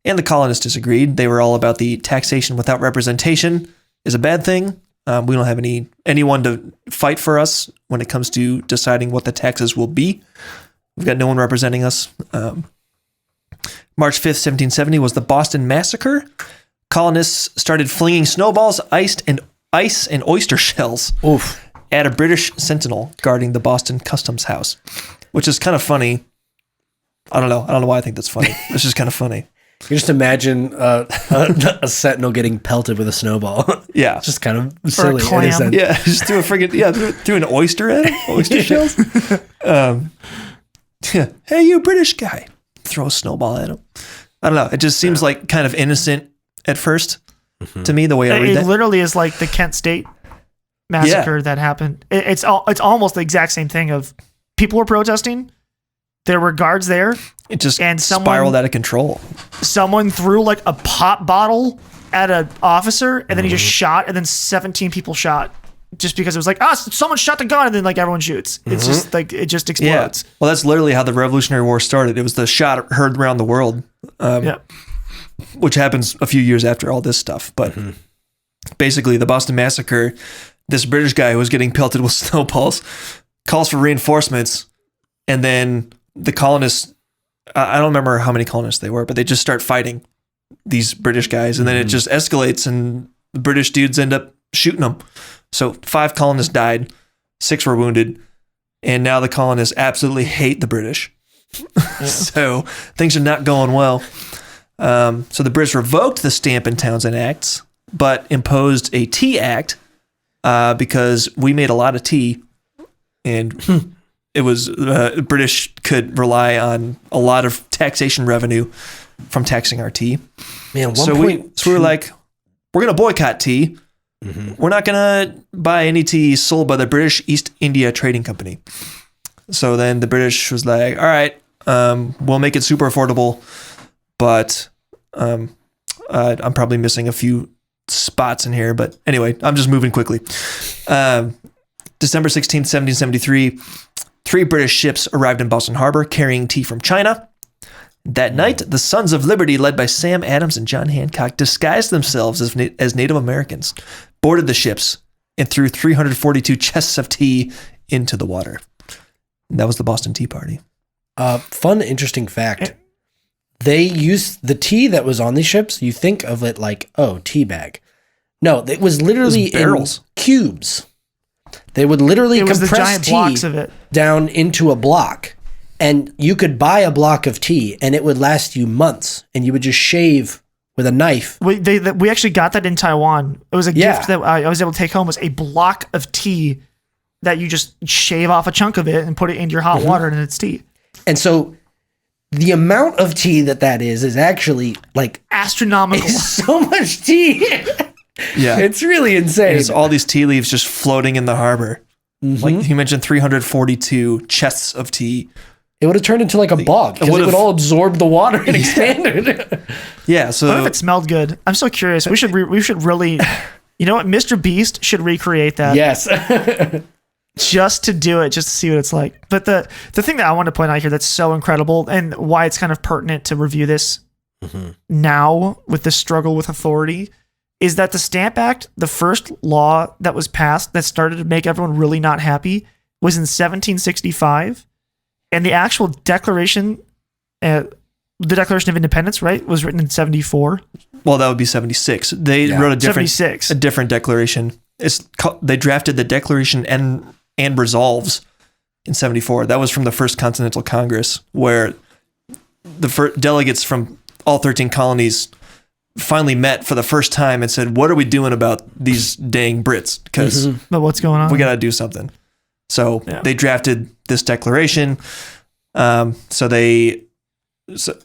and the colonists disagreed. They were all about the taxation without representation is a bad thing. We don't have anyone to fight for us when it comes to deciding what the taxes will be. We've got no one representing us. March 5th, 1770 was the Boston Massacre. Colonists started flinging snowballs, ice and oyster shells at a British sentinel guarding the Boston Customs House, which is kind of funny. I don't know why I think that's funny. It's just kind of funny. You just imagine a sentinel getting pelted with a snowball. Yeah. It's just kind of silly. clam. in a sense. Yeah, just threw an oyster at him. Oyster shells. Yeah. Hey, you British guy. Throw a snowball at him. I don't know. It just seems like kind of innocent at first to me, the way I read It that. literally is like the Kent State massacre that happened. It's almost the exact same thing of people were protesting. There were guards there. It just and spiraled out of control. Someone threw like a pop bottle at an officer, and then he just shot, and then 17 people shot just because it was like, someone shot the gun, and then like everyone shoots. It's just like, it just explodes. Yeah. Well, that's literally how the Revolutionary War started. It was the shot heard around the world, which happens a few years after all this stuff. But basically, the Boston Massacre, this British guy who was getting pelted with snowballs calls for reinforcements, and then the colonists, I don't remember how many colonists they were, but they just start fighting these British guys, and then it just escalates, and the British dudes end up shooting them. So 5 colonists died, 6 were wounded, and now the colonists absolutely hate the British. So things are not going well. So the British revoked the Stamp and Townshend Acts, but imposed a Tea Act because we made a lot of tea, and it was British could rely on a lot of taxation revenue from taxing our tea. Man, So we were like, we're going to boycott tea. We're not going to buy any tea sold by the British East India Trading Company. So then the British was like, all right, we'll make it super affordable, but I'm probably missing a few spots in here. But anyway, I'm just moving quickly. December 16th, 1773, 3 British ships arrived in Boston Harbor carrying tea from China. That night, the Sons of Liberty, led by Sam Adams and John Hancock, disguised themselves as Native Americans, boarded the ships, and threw 342 chests of tea into the water. And that was the Boston Tea Party. Fun, interesting fact. They used the tea that was on these ships. You think of it like, tea bag. No, it was literally in barrels. Cubes. They would literally It was the compress giant tea blocks of it. down into a block. And you could buy a block of tea and it would last you months. And you would just shave with a knife. We actually got that in Taiwan. It was a gift that I was able to take home, was a block of tea that you just shave off a chunk of it and put it into your hot water, and it's tea. And so the amount of tea that is actually like Astronomical. so much tea. Yeah. It's really insane. There's all these tea leaves just floating in the harbor. Like you mentioned, 342 chests of tea. It would have turned into like a bog because it would all absorb the water and expanded. Yeah. So What if it smelled good? I'm so curious. We should really, you know what? Mr. Beast should recreate that. Yes. Just to do it, just to see what it's like. But the thing that I want to point out here that's so incredible, and why it's kind of pertinent to review this now with the struggle with authority, is that the Stamp Act, the first law that was passed that started to make everyone really not happy, was in 1765. And the actual Declaration, the Declaration of Independence, right, was written in 74. well, that would be 76. They wrote a different 76. a different declaration. They drafted the Declaration and Resolves in 74. That was from the First Continental Congress, where the delegates from all 13 colonies finally met for the first time and said, what are we doing about these dang Brits? Because But what's going on? we got to do something. So they drafted this declaration. So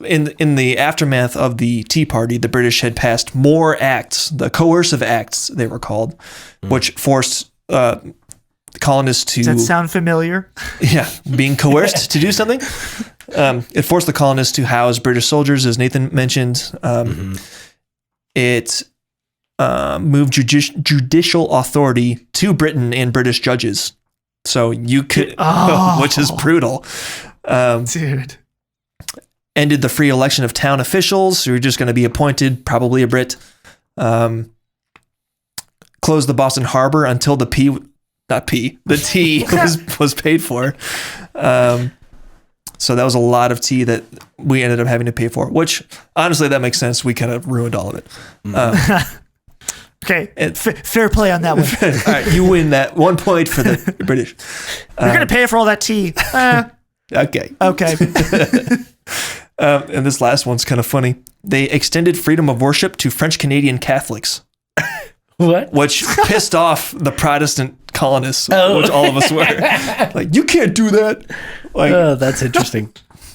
in the aftermath of the Tea Party, the British had passed more acts, the coercive acts they were called, which forced colonists to... Does that sound familiar? Yeah, being coerced to do something. It forced the colonists to house British soldiers, as Nathan mentioned. It moved judicial authority to Britain and British judges. So you could, which is brutal. Dude. Ended the free election of town officials who are just going to be appointed, probably a Brit. Closed the Boston Harbor until the tea was paid for. So that was a lot of tea that we ended up having to pay for, which honestly, that makes sense. We kind of ruined all of it. Okay, fair play on that one. All right, you win that 1 point for the British. You're going to pay for all that tea. Okay. Okay. And this last one's kind of funny. They extended freedom of worship to French Canadian Catholics. What? Which pissed off the Protestant colonists, which all of us were. Like, you can't do that. Like, Oh, that's interesting.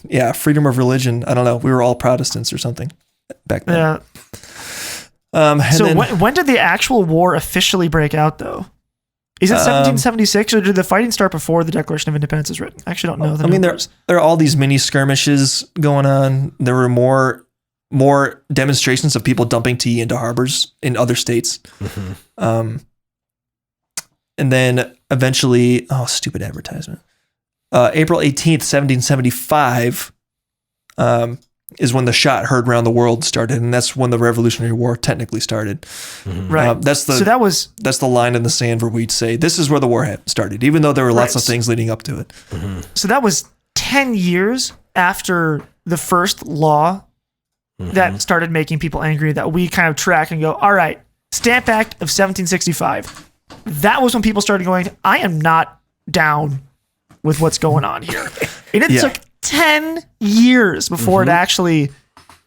yeah, freedom of religion. I don't know. We were all Protestants or something back then. Yeah. So when did the actual war officially break out, though? Is it 1776, or did the fighting start before the Declaration of Independence was written? I actually don't know. There are all these mini skirmishes going on. There were more demonstrations of people dumping tea into harbors in other states. And then eventually, stupid advertisement. April 18th, 1775 is when the shot heard around the world started, and that's when the Revolutionary War technically started. Right. That's the line in the sand where we'd say this is where the war started, even though there were lots of things leading up to it. So that was 10 years after the first law that started making people angry, that we kind of track and go, all right, Stamp Act of 1765. That was when people started going, I am not down with what's going on here. And it took 10 years before it actually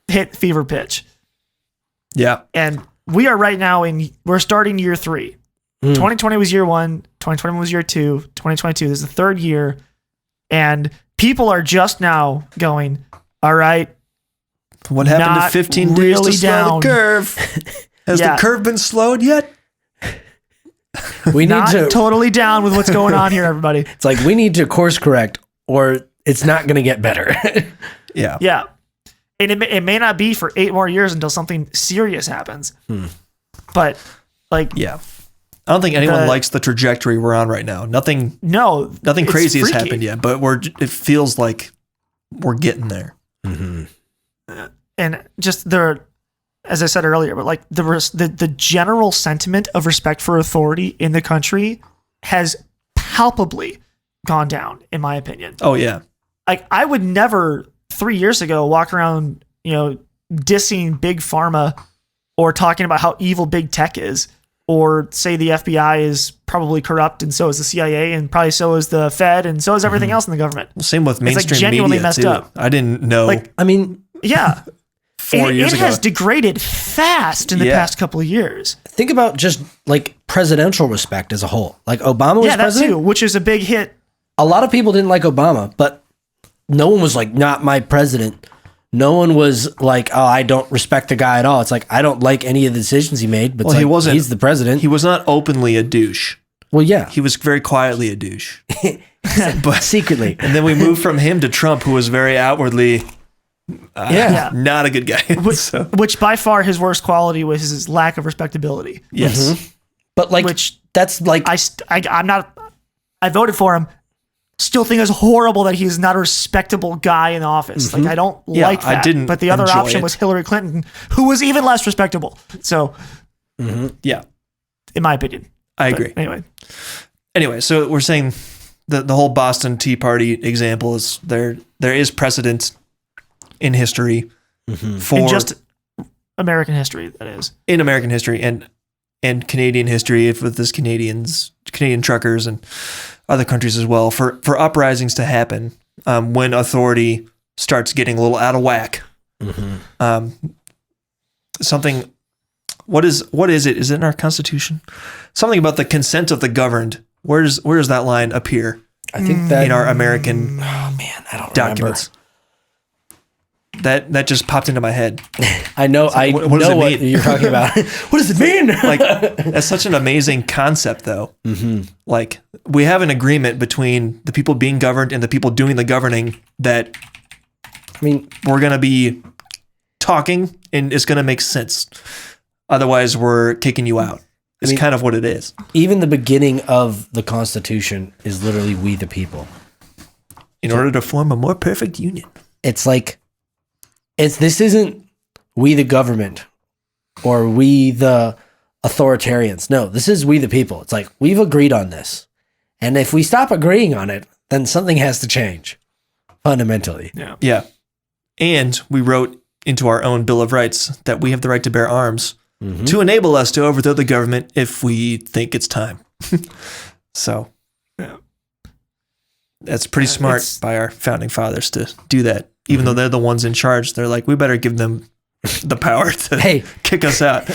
hit fever pitch. Yeah. And we are right now we're starting year 3. 2020 was year 1, 2021 was year 2, 2022 this is the third year. And people are just now going, all right, what happened to 15 days to slow the curve? Has the curve been slowed yet? We need to totally down with what's going on here, everybody. It's like we need to course correct, or it's not going to get better. Yeah. Yeah. And it may not be for 8 more years until something serious happens. But yeah. I don't think anyone likes the trajectory we're on right now. Nothing crazy has happened yet, but it feels like we're getting there. And just as I said earlier, but like the general sentiment of respect for authority in the country has palpably gone down, in my opinion. Oh yeah. Like, I would never 3 years ago walk around, dissing big pharma or talking about how evil big tech is, or say the FBI is probably corrupt, and so is the CIA, and probably so is the Fed, and so is everything else in the government. Same with mainstream genuinely media messed too. up. I didn't know. Yeah. 4 years ago. It has degraded fast in the past couple of years. Think about just like presidential respect as a whole. Like Obama was president. Yeah, that too, which is a big hit. A lot of people didn't like Obama, but no one was like, not my president. No one was like, oh, I don't respect the guy at all. It's like, I don't like any of the decisions he made, but he's the president. He was not openly a douche. Well, yeah. He was very quietly a douche. But secretly. And then we moved from him to Trump, who was very outwardly not a good guy. Which by far his worst quality was his lack of respectability. Yes. But like, that's like, I voted for him. Still think it's horrible that he's not a respectable guy in office. Like, I don't like that. I didn't. But the other enjoy option was Hillary Clinton, who was even less respectable. So, yeah, in my opinion, I agree. Anyway, so we're saying the whole Boston Tea Party example is there is precedent in history for in just American history, that is, in American history and Canadian history, with this Canadian truckers and other countries as well, for uprisings to happen when authority starts getting a little out of whack. Something. What is it? Is it in our Constitution? Something about the consent of the governed. Where does that line appear? I think that in our American I don't documents. That just popped into my head. I know. What does it what mean? you're talking about. What does it mean? Like, that's such an amazing concept, though. Like, we have an agreement between the people being governed and the people doing the governing that, we're going to be talking and it's going to make sense. Otherwise, we're kicking you out. It's kind of what it is. Even the beginning of the Constitution is literally "we the people." In order to form a more perfect union. It's like, this isn't "we the government" or "we the authoritarians." No, this is "we the people." It's like, we've agreed on this. And if we stop agreeing on it, then something has to change fundamentally. Yeah. And we wrote into our own Bill of Rights that we have the right to bear arms to enable us to overthrow the government if we think it's time. So that's pretty smart by our founding fathers to do that. Even though they're the ones in charge, they're like, we better give them the power to kick us out.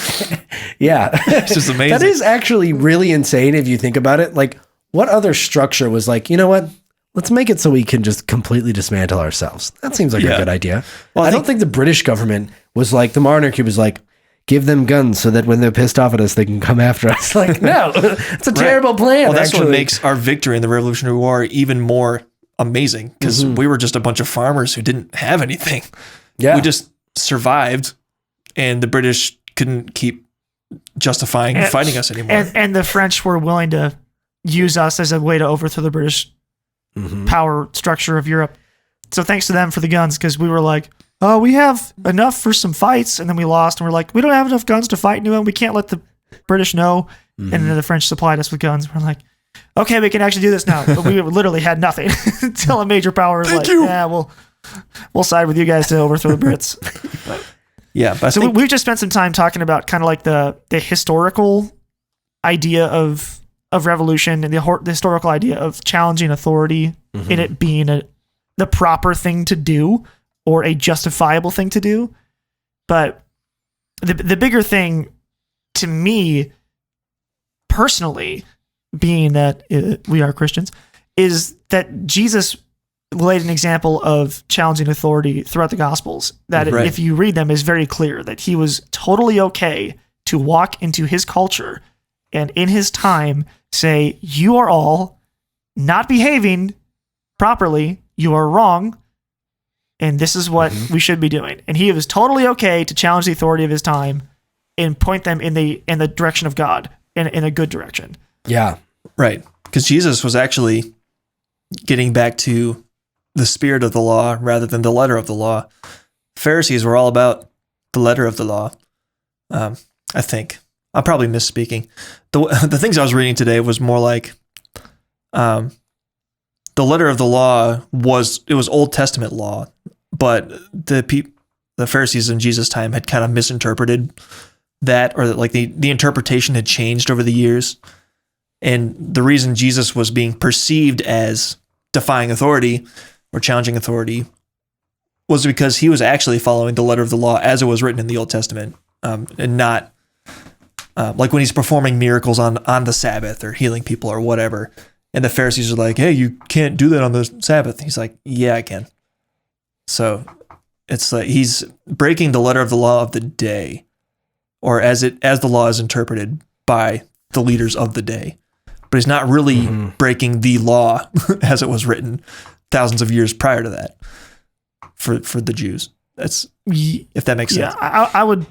Yeah. It's just amazing. That is actually really insane if you think about it. Like, what other structure was like, you know what? Let's make it so we can just completely dismantle ourselves. That seems like a good idea. Well, I don't think the British government was like, the monarchy was like, give them guns so that when they're pissed off at us, they can come after us. Like, no, it's a terrible plan. Well, that's what makes our victory in the Revolutionary War even more amazing, because we were just a bunch of farmers who didn't have anything. Yeah. We just survived, and the British couldn't keep justifying fighting us anymore. And the French were willing to use us as a way to overthrow the British power structure of Europe. So thanks to them for the guns, because we were like, oh, we have enough for some fights, and then we lost, and we're like, we don't have enough guns to fight anyone. We can't let the British know. And then the French supplied us with guns. We're like, okay, we can actually do this now. But we literally had nothing until a major power was like, yeah, we'll side with you guys to overthrow the Brits. But so we've just spent some time talking about kind of like the historical idea of revolution and the historical idea of challenging authority and it being the proper thing to do or a justifiable thing to do. But the bigger thing to me personally, being that we are Christians, is that Jesus laid an example of challenging authority throughout the Gospels that if you read them is very clear that he was totally okay to walk into his culture and in his time say, you are all not behaving properly, you are wrong, and this is what we should be doing. And he was totally okay to challenge the authority of his time and point them in the direction of God, in a good direction. Yeah. Right. Because Jesus was actually getting back to the spirit of the law rather than the letter of the law. Pharisees were all about the letter of the law. I think. I'm probably misspeaking. The things I was reading today was more like the letter of the law was Old Testament law, but the Pharisees in Jesus' time had kind of misinterpreted that, or like the interpretation had changed over the years. And the reason Jesus was being perceived as defying authority or challenging authority was because he was actually following the letter of the law as it was written in the Old Testament, and not like when he's performing miracles on the Sabbath or healing people or whatever. And the Pharisees are like, hey, you can't do that on the Sabbath. He's like, yeah, I can. So it's like he's breaking the letter of the law of the day, or as the law is interpreted by the leaders of the day. But he's not really breaking the law as it was written thousands of years prior to that for the Jews. That's, if that makes sense. Yeah, I would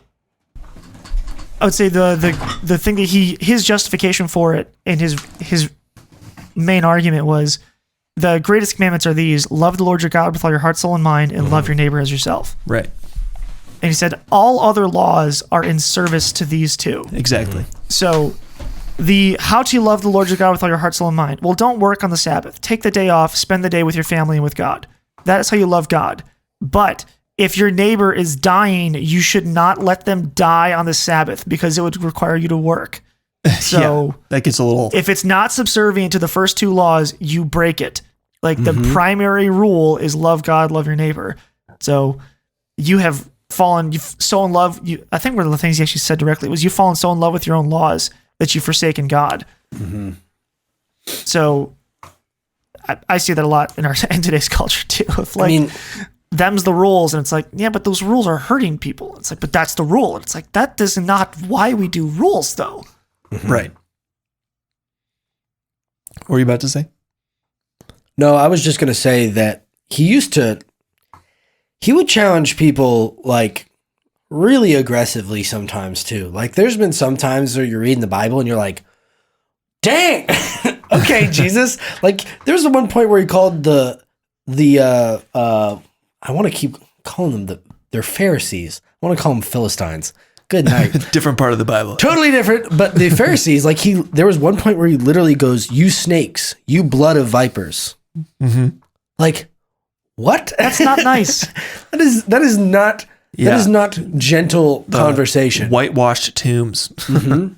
say the thing that his justification for it and his main argument was the greatest commandments are these: love the Lord your God with all your heart, soul, and mind, and love your neighbor as yourself. Right. And he said all other laws are in service to these two. Exactly. So how to love the Lord your God with all your heart, soul, and mind. Well, don't work on the Sabbath. Take the day off, spend the day with your family and with God. That is how you love God. But if your neighbor is dying, you should not let them die on the Sabbath because it would require you to work. So that gets a little... If it's not subservient to the first two laws, you break it. Like the primary rule is love God, love your neighbor. So you've so in love. I think one of the things he actually said directly was you've fallen so in love with your own laws that you've forsaken God. So I see that a lot in today's culture too. Of like, them's the rules, and it's like, yeah, but those rules are hurting people. It's like, but that's the rule. And it's like, that is not why we do rules, though. Right. What were you about to say? No, I was just going to say that he would challenge people like really aggressively sometimes too. Like there's been some times where you're reading the Bible and you're like, dang, okay, Jesus. Like there's the one point where he called I want to keep calling them they're Pharisees. I want to call them Philistines. Good night. Different part of the Bible. Totally different. But the Pharisees, like there was one point where he literally goes, you snakes, you blood of vipers. Mm-hmm. Like, what? That's not nice. That is not gentle conversation. Whitewashed tombs. Mm-hmm.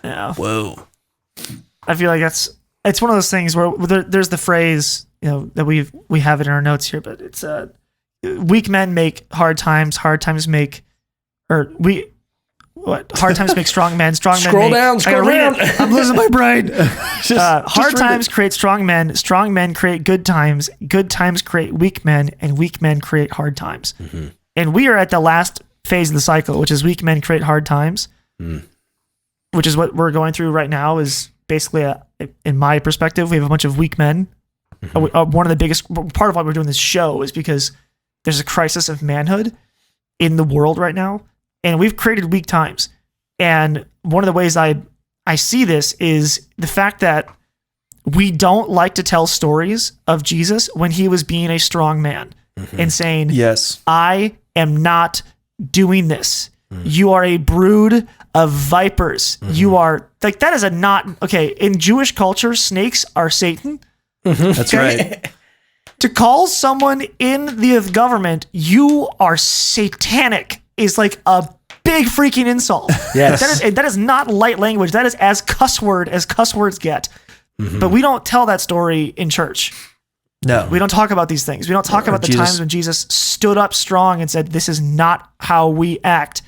Yeah. Whoa. I feel like it's one of those things where there's the phrase, that we have it in our notes here, but it's weak men make hard times make hard times make strong men, strong men Scroll down. I'm losing my brain. Hard times create strong men create good times create weak men, and weak men create hard times. Mm-hmm. And we are at the last phase of the cycle, which is weak men create hard times, which is what we're going through right now. Is basically, in my perspective, we have a bunch of weak men. Mm-hmm. One of the biggest part of why we're doing this show is because there's a crisis of manhood in the world right now, and we've created weak times. And one of the ways I see this is the fact that we don't like to tell stories of Jesus when he was being a strong man and saying, yes, I am not doing this. You are a brood of vipers. You are like, that is okay. In Jewish culture, snakes are Satan. That's right. To call someone in the government, you are satanic, is like a big freaking insult. Yes. That is not light language. That is as cuss words get. Mm-hmm. But we don't tell that story in church. No. We don't talk about these things. We don't talk about the times when Jesus stood up strong and said, this is not how we act,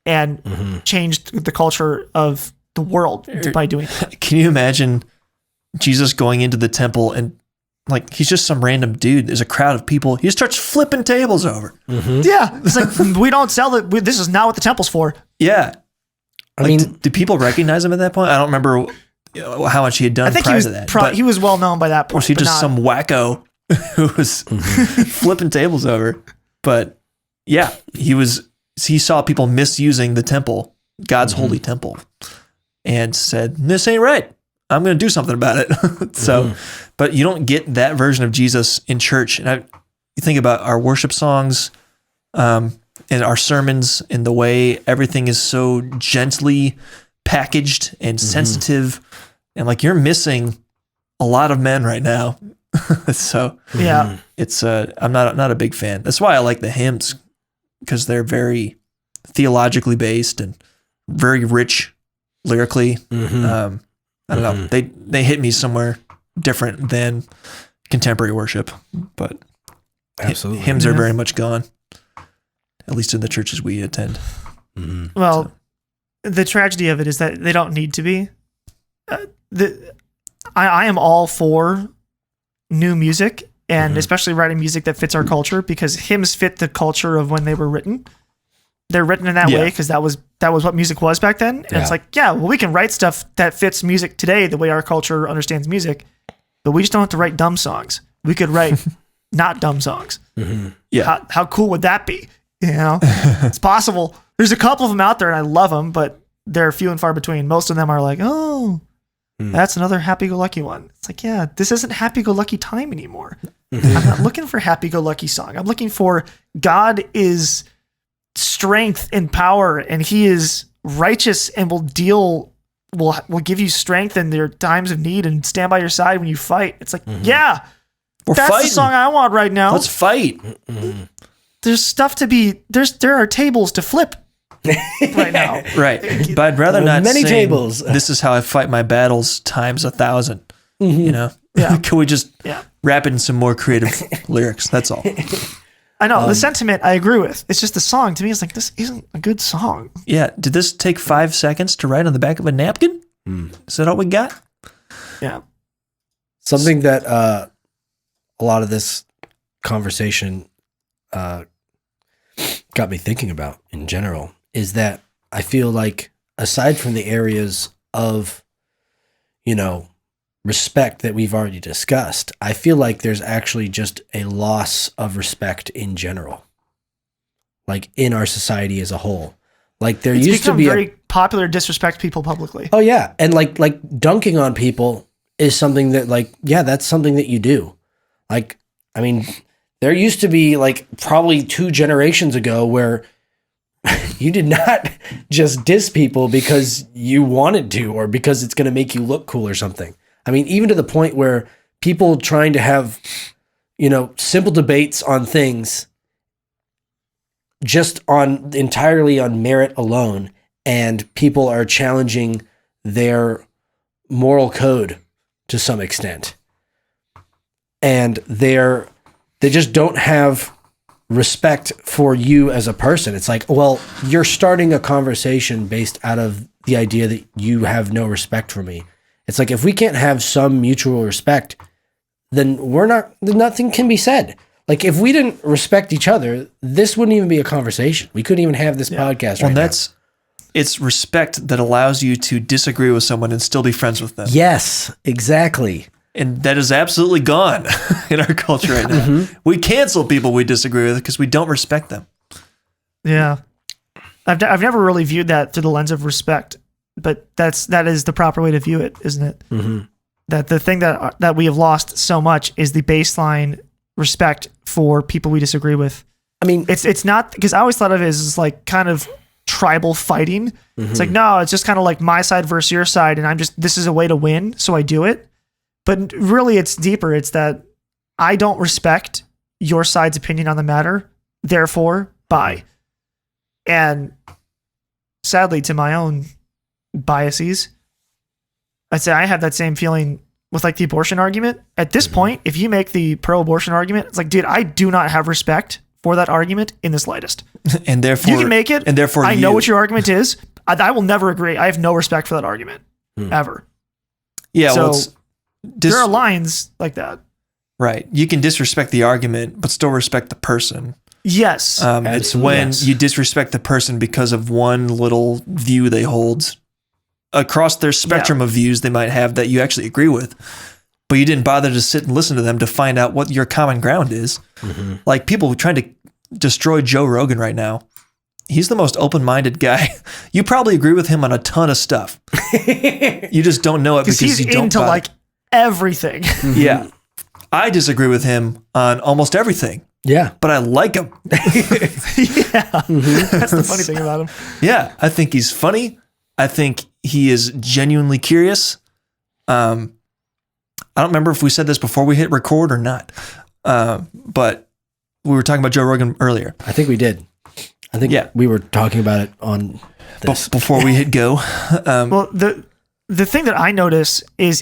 and changed the culture of the world by doing that. Can you imagine Jesus going into the temple and like, he's just some random dude. There's a crowd of people. He starts flipping tables over. Mm-hmm. Yeah. It's like, we don't sell it. This is not what the temple's for. Yeah. I mean, do people recognize him at that point? I don't remember how much he had done prior to that. He was well known by that point. Or was he just some wacko who was flipping tables over? But yeah, he saw people misusing the temple, God's holy temple, and said, this ain't right. I'm going to do something about it. So, but you don't get that version of Jesus in church. And you think about our worship songs, and our sermons, and the way everything is so gently packaged and sensitive. And like, you're missing a lot of men right now. So yeah, it's, I'm not a big fan. That's why I like the hymns, because they're very theologically based and very rich lyrically. I don't know. They hit me somewhere different than contemporary worship, but absolutely, hymns are very much gone, at least in the churches we attend. Well, the tragedy of it is that they don't need to be. I am all for new music, and especially writing music that fits our culture, because hymns fit the culture of when they were written. They're written in that way because that was what music was back then. And it's like, we can write stuff that fits music today, the way our culture understands music, but we just don't have to write dumb songs. We could write not dumb songs. Yeah. How cool would that be? It's possible. There's a couple of them out there and I love them, but they're few and far between. Most of them are like, that's another happy-go-lucky one. It's like, this isn't happy-go-lucky time anymore. I'm not looking for happy-go-lucky song. I'm looking for God is strength and power, and he is righteous and will give you strength in your times of need and stand by your side when you fight. It's like, that's fighting. The song I want right now. Let's fight. There's stuff to be, there are tables to flip right now. Right. But I'd rather not many sing, tables. this is how I fight my battles times 1,000. Yeah. Can we just wrap it in some more creative lyrics? That's all. I know the sentiment I agree with. It's just the song to me. It's like, this isn't a good song. Yeah. Did this take 5 seconds to write on the back of a napkin? Is that all we got? Yeah. Something that a lot of this conversation got me thinking about in general is that I feel like, aside from the areas of, respect that we've already discussed, I feel like there's actually just a loss of respect in general like in our society as a whole. Like there It's used to become be very popular to disrespect people publicly. oh yeah, and like dunking on people is something that like yeah, that's something that you do. Like I mean, there used to be like probably 2 generations ago where you did not just diss people because you wanted to or because it's going to make you look cool or something. I mean, even to the point where people trying to have, simple debates on things just entirely on merit alone, and people are challenging their moral code to some extent. And they just don't have respect for you as a person. It's like, well, you're starting a conversation based out of the idea that you have no respect for me. It's like, if we can't have some mutual respect, then nothing can be said. Like if we didn't respect each other, this wouldn't even be a conversation. We couldn't even have this podcast right now. It's respect that allows you to disagree with someone and still be friends with them. Yes, exactly. And that is absolutely gone in our culture right now. Mm-hmm. We cancel people we disagree with because we don't respect them. Yeah. I've never really viewed that through the lens of respect, but that is the proper way to view it, isn't it? Mm-hmm. That the thing that we have lost so much is the baseline respect for people we disagree with. I mean, it's not, because I always thought of it as like kind of tribal fighting. Mm-hmm. It's like, no, it's just kind of like my side versus your side, and this is a way to win, so I do it. But really, it's deeper. It's that I don't respect your side's opinion on the matter. Therefore, bye. And sadly, to my own biases, I'd say I have that same feeling with like the abortion argument. At this point, if you make the pro-abortion argument, it's like, dude, I do not have respect for that argument in the slightest. And therefore, you can make it. And therefore, I know what your argument is. I will never agree. I have no respect for that argument ever. Yeah. So, there are lines like that. Right. You can disrespect the argument, but still respect the person. Yes. It's when you disrespect the person because of one little view they hold across their spectrum of views they might have that you actually agree with, but you didn't bother to sit and listen to them to find out what your common ground is. Mm-hmm. Like people trying to destroy Joe Rogan right now. He's the most open-minded guy. You probably agree with him on a ton of stuff. You just don't know it because he's you don't into bother. Like everything. Yeah. I disagree with him on almost everything. Yeah. But I like him. Mm-hmm. That's the funny thing about him. Yeah. I think he's funny. I think he is genuinely curious. I don't remember if we said this before we hit record or not. But we were talking about Joe Rogan earlier. I think we did. I think we were talking about it on this. Before we hit go. Well, the thing that I notice is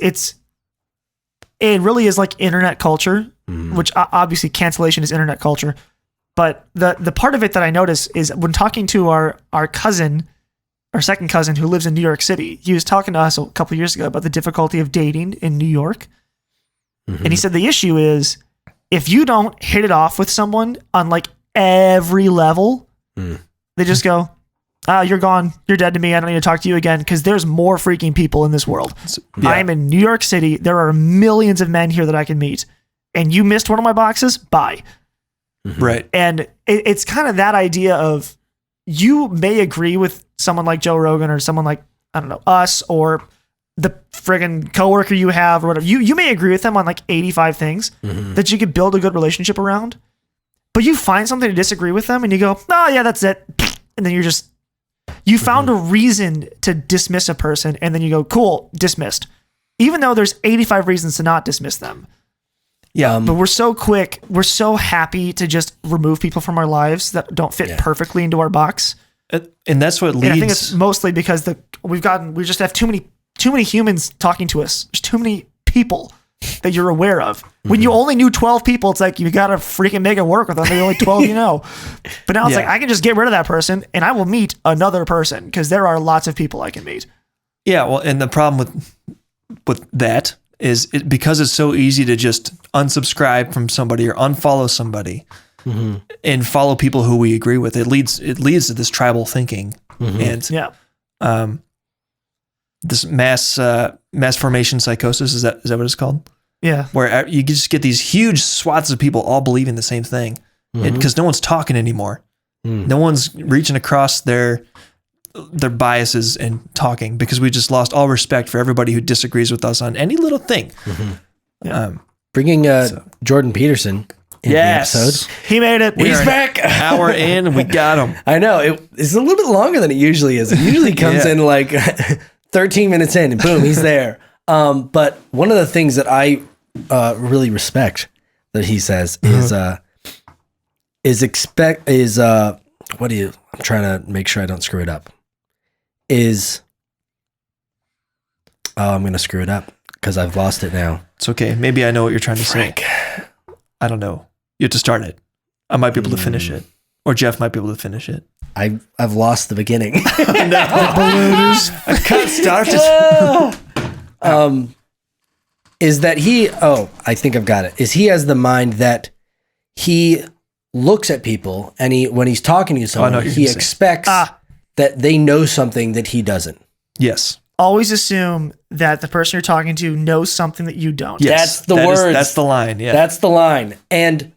it really is like internet culture, which obviously cancellation is internet culture. But the part of it that I notice is when talking to our cousin, our second cousin who lives in New York City, he was talking to us a couple of years ago about the difficulty of dating in New York. Mm-hmm. And he said the issue is if you don't hit it off with someone on like every level, they just go, you're gone. You're dead to me. I don't need to talk to you again because there's more freaking people in this world. Yeah. I'm in New York City. There are millions of men here that I can meet. And you missed one of my boxes? Bye. Mm-hmm. Right. And it's kind of that idea of you may agree with someone like Joe Rogan or someone like, I don't know, us or the friggin' coworker you have or whatever. You may agree with them on like 85 things that you could build a good relationship around. But you find something to disagree with them and you go, oh yeah, that's it. And then you found a reason to dismiss a person and then you go, cool, dismissed. Even though there's 85 reasons to not dismiss them. Yeah. But we're so quick. We're so happy to just remove people from our lives that don't fit perfectly into our box. And that's what leads. And I think it's mostly because we just have too many humans talking to us. There's too many people that you're aware of. When you only knew 12 people, it's like you got to freaking make it work with them. There's only 12 you know. But now it's like I can just get rid of that person and I will meet another person because there are lots of people I can meet. Yeah, well, and the problem with that is because it's so easy to just unsubscribe from somebody or unfollow somebody and follow people who we agree with. It leads to this tribal thinking and this mass formation psychosis. Is that what it's called? Yeah. Where you just get these huge swaths of people all believing the same thing because no one's talking anymore. No one's reaching across their biases and talking, because we just lost all respect for everybody who disagrees with us on any little thing. Bringing Jordan Peterson in the episode. He made it. He's back. An hour in and we got him. I know. It's a little bit longer than it usually is. It usually comes in like 13 minutes in and boom, he's there. But one of the things that I really respect that he says I'm trying to make sure I don't screw it up. I'm going to screw it up because I've lost it now. It's okay. Maybe I know what you're trying to say. I don't know. You have to start it. I might be able to finish it. Or Jeff might be able to finish it. I've lost the beginning. I can't start it. Is that I think I've got it. Is he has the mind that he looks at people and when he's talking to someone, he expects that they know something that he doesn't. Yes. Always assume that the person you're talking to knows something that you don't. Yes. That's the word. That's the line. Yeah. That's the line. And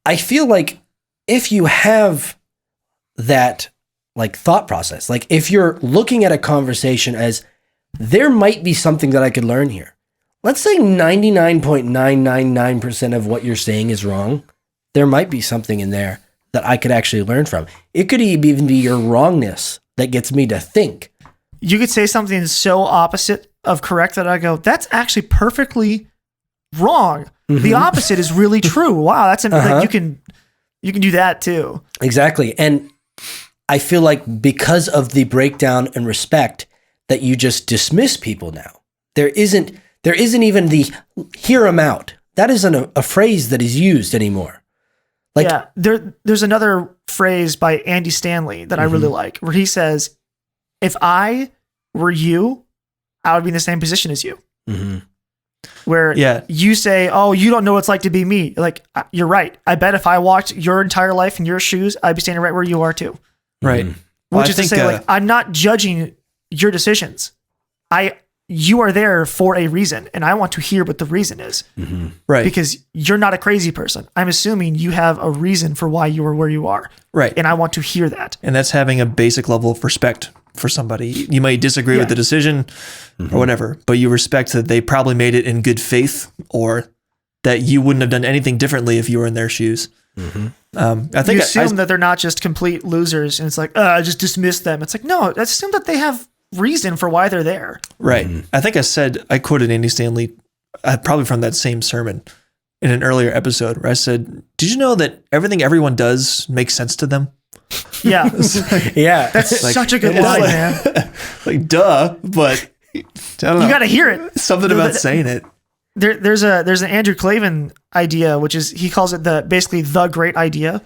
I feel like if you have that like thought process, like if you're looking at a conversation as there might be something that I could learn here. Let's say 99.999% of what you're saying is wrong. There might be something in there that I could actually learn from. It could even be your wrongness that gets me to think. You could say something so opposite of correct that I go, that's actually perfectly wrong. The opposite is really true. Wow, that's like you can do that too. Exactly. And I feel like because of the breakdown and respect that you just dismiss people now. There isn't even the hear 'em out. That isn't a phrase that is used anymore. Like, yeah, there's another phrase by Andy Stanley that I really like, where he says, if I were you, I would be in the same position as you. Where you say, oh, you don't know what it's like to be me. Like, you're right. I bet if I walked your entire life in your shoes, I'd be standing right where you are too. Right. Which is to say, like, I'm not judging your decisions. You are there for a reason, and I want to hear what the reason is. Right. Because you're not a crazy person. I'm assuming you have a reason for why you are where you are. Right. And I want to hear that. And that's having a basic level of respect for somebody. You might disagree with the decision or whatever, but you respect that they probably made it in good faith, or that you wouldn't have done anything differently if you were in their shoes. I think you assume that they're not just complete losers, and it's like, I just dismiss them. It's like, no, assume that they have reason for why they're there. Right. I think I quoted Andy Stanley probably from that same sermon in an earlier episode, where I said, did you know that everything everyone does makes sense to them? Yeah. yeah. That's such a good line, man. Like, duh, but I don't know. You got to hear it. Something about saying it. There's an Andrew Clavin idea, which is, he calls it basically the great idea,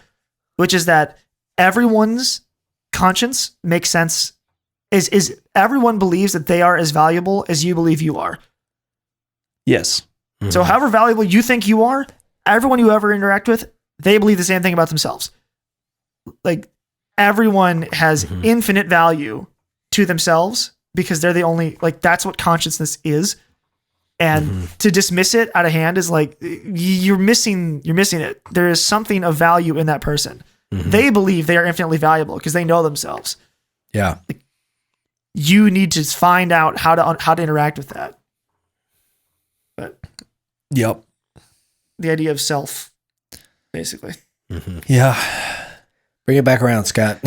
which is that everyone's conscience makes sense. Is everyone believes that they are as valuable as you believe you are. Yes. So however valuable you think you are, everyone you ever interact with, they believe the same thing about themselves. Like, everyone has infinite value to themselves because they're the only, like, that's what consciousness is. And to dismiss it out of hand is like, you're missing it. There is something of value in that person. They believe they are infinitely valuable because they know themselves. Yeah. Like, you need to find out how to interact with that. But yep, the idea of self, basically. Yeah. Bring it back around, Scott.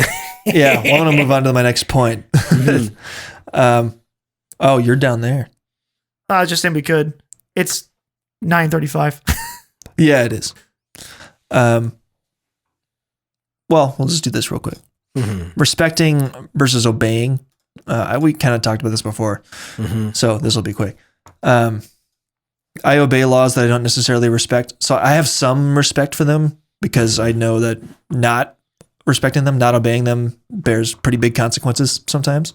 Yeah. Well, I want to move on to my next point. Oh, you're down there. I was just saying we could. It's 9:35. Yeah, it is. Well, we'll just do this real quick. Respecting versus obeying. We kind of talked about this before, so this will be quick. I obey laws that I don't necessarily respect. So I have some respect for them because I know that not respecting them, not obeying them bears pretty big consequences sometimes.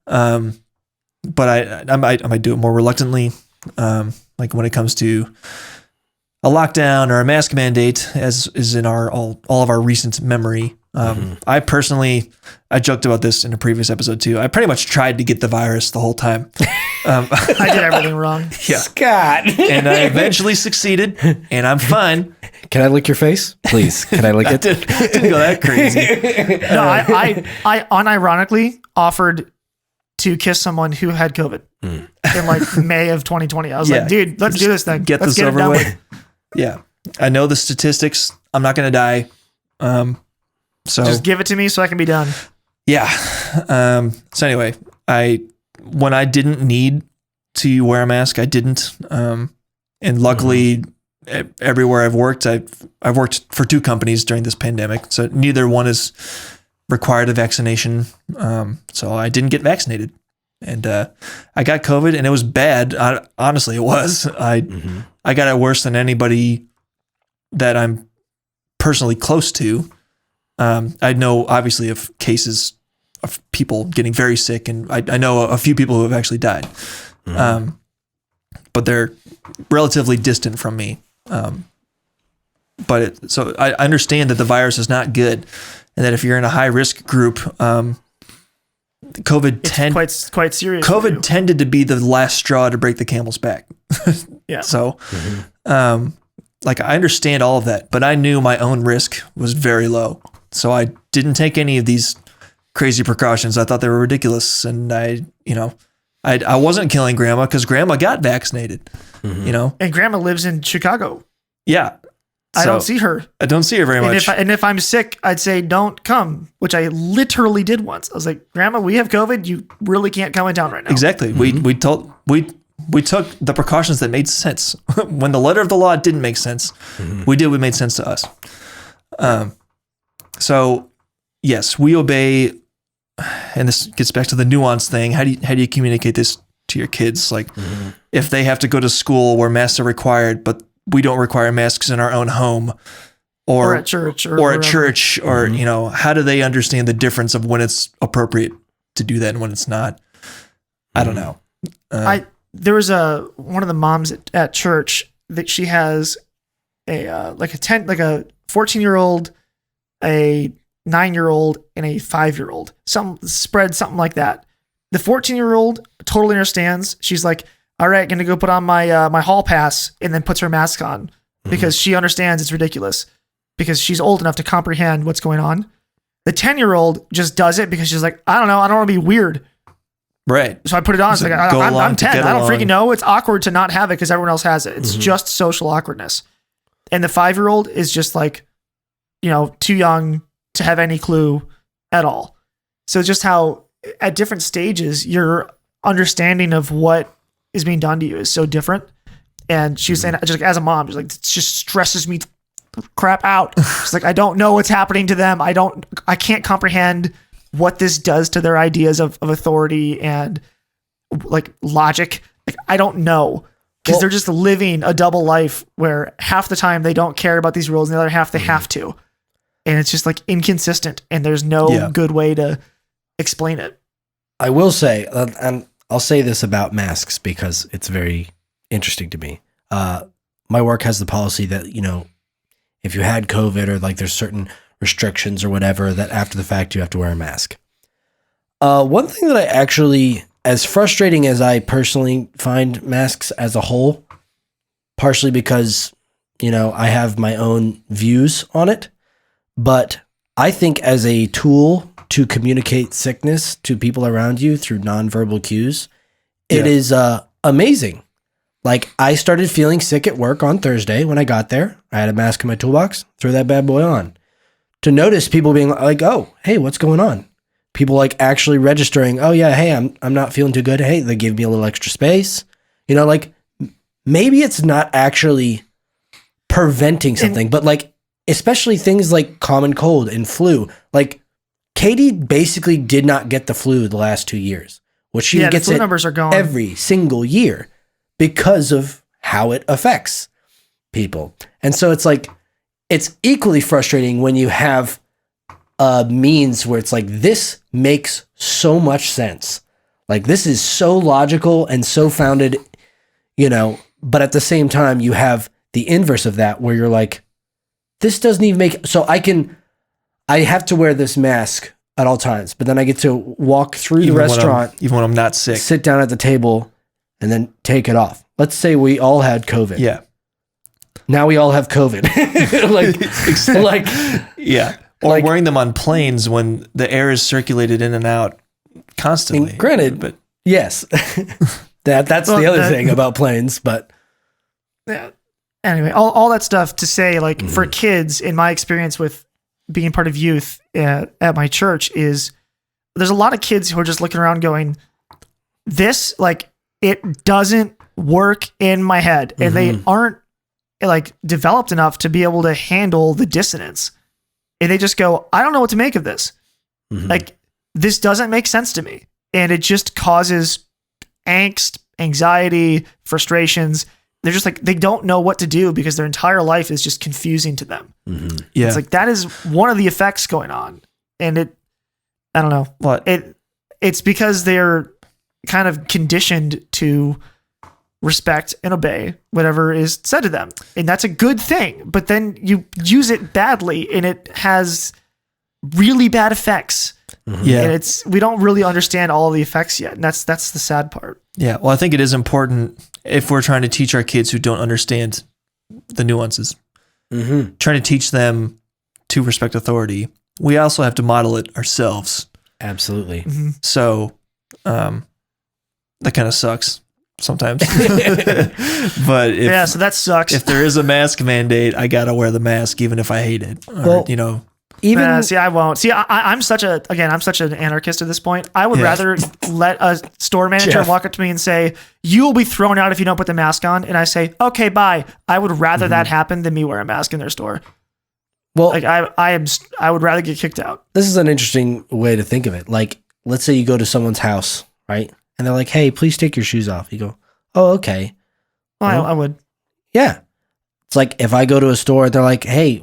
But I might do it more reluctantly. Like when it comes to a lockdown or a mask mandate, as is in all of our recent memory. I personally, I joked about this in a previous episode too. I pretty much tried to get the virus the whole time. I did everything wrong. Yeah. Scott. And I eventually succeeded, and I'm fine. Can I lick your face? Please. Can I lick it? Didn't go that crazy. No, I unironically offered to kiss someone who had COVID in like May of 2020. I was like, dude, let's do this thing. Get let's this get over it done with. Yeah. I know the statistics. I'm not going to die. So Just give it to me so I can be done. yeah. So anyway, when I didn't need to wear a mask, I didn't. And luckily, everywhere I've worked, I've worked for 2 companies during this pandemic, so neither one is required a vaccination. So I didn't get vaccinated, and I got COVID, and it was bad. Honestly, it was. I got it worse than anybody that I'm personally close to. I know obviously of cases of people getting very sick, and I know a few people who have actually died. But they're relatively distant from me. So I understand that the virus is not good, and that if you're in a high risk group, It's quite serious. COVID tended to be the last straw to break the camel's back. Yeah. So, like I understand all of that, but I knew my own risk was very low, so I didn't take any of these crazy precautions. I thought they were ridiculous, and I wasn't killing grandma because grandma got vaccinated. And grandma lives in Chicago. Yeah. I don't see her. I don't see her very much. And if I'm sick, I'd say don't come, which I literally did once. I was like, Grandma, we have COVID. You really can't come in town right now. Exactly. We took the precautions that made sense. When the letter of the law didn't make sense, we did what made sense to us. So yes, we obey, and this gets back to the nuance thing. How do you communicate this to your kids? Like if they have to go to school where masks are required, but we don't require masks in our own home or at church or how do they understand the difference of when it's appropriate to do that and when it's not? I don't know. There was one of the moms at church that she has a 14-year-old, a 9-year-old, and a 5-year-old. Something like that. The 14-year-old totally understands. She's like, all right, gonna go put on my hall pass, and then puts her mask on because she understands it's ridiculous because she's old enough to comprehend what's going on. The 10-year-old just does it because she's like, I don't know, I don't want to be weird. Right. So I put it on. It's like, I'm 10. I don't freaking know. It's awkward to not have it because everyone else has it. It's just social awkwardness. And the 5-year-old is just like, too young to have any clue at all. So just how at different stages, your understanding of what is being done to you is so different. And she was saying, just like as a mom, she's like, it just stresses me crap out. She's like, I don't know what's happening to them. I can't comprehend what this does to their ideas of authority and like logic. Like, I don't know because they're just living a double life where half the time they don't care about these rules and the other half they have to. And it's just like inconsistent and there's no good way to explain it. I will say, and I'll say this about masks because it's very interesting to me. My work has the policy that, if you had COVID or like there's certain restrictions or whatever, that after the fact you have to wear a mask. One thing that I actually, as frustrating as I personally find masks as a whole, partially because, I have my own views on it, but I think as a tool to communicate sickness to people around you through nonverbal cues, it is amazing. Like I started feeling sick at work on Thursday when I got there. I had a mask in my toolbox, threw that bad boy on. To notice people being like, oh, hey, what's going on? People like actually registering, oh yeah, hey, I'm not feeling too good. Hey, they gave me a little extra space. Like maybe it's not actually preventing something, but like especially things like common cold and flu. Like Katie basically did not get the flu the last 2 years, which she gets flu numbers are gone every single year because of how it affects people. And so it's like, it's equally frustrating when you have a means where it's like, this makes so much sense. Like this is so logical and so founded, but at the same time you have the inverse of that where you're like, this doesn't even make, so I can I have to wear this mask at all times, but then I get to walk through the restaurant, even when I'm not sick. sit down at the table, and then take it off. Let's say we all had COVID. Yeah. Now we all have COVID. like, yeah. Or like- wearing them on planes when the air is circulated in and out constantly. granted, but yes, that's the other thing about planes. But Yeah. Anyway, all that stuff to say, like for kids, in my experience with being part of youth at my church, is there's a lot of kids who are just looking around going, this, like, it doesn't work in my head. And they aren't like developed enough to be able to handle the dissonance. And they just go, I don't know what to make of this. Like, this doesn't make sense to me. And it just causes angst, anxiety, frustrations. They're just like, they don't know what to do because their entire life is just confusing to them. yeah. It's like, that is one of the effects going on. And I don't know. What? It's because they're kind of conditioned to respect and obey whatever is said to them. And that's a good thing. But then you use it badly and it has really bad effects. Yeah. And we don't really understand all of the effects yet. And that's the sad part. Yeah. Well, I think it is important if we're trying to teach our kids who don't understand the nuances, trying to teach them to respect authority. We also have to model it ourselves. absolutely. So, that kind of sucks sometimes. But So that sucks. if there is a mask mandate, I got to wear the mask even if I hate it. Or, Well, even See, I won't. See, I'm such an anarchist at this point. I would rather let a store manager Jeff. walk up to me and say, you will be thrown out if you don't put the mask on. And I say, okay, bye. I would rather that happen than me wear a mask in their store. well, Like I would rather get kicked out. this is an interesting way to think of it. Like, let's say you go to someone's house, right? And they're like, hey, please take your shoes off. You go, oh, okay. Well, I would. Yeah. It's like if I go to a store, they're like, hey,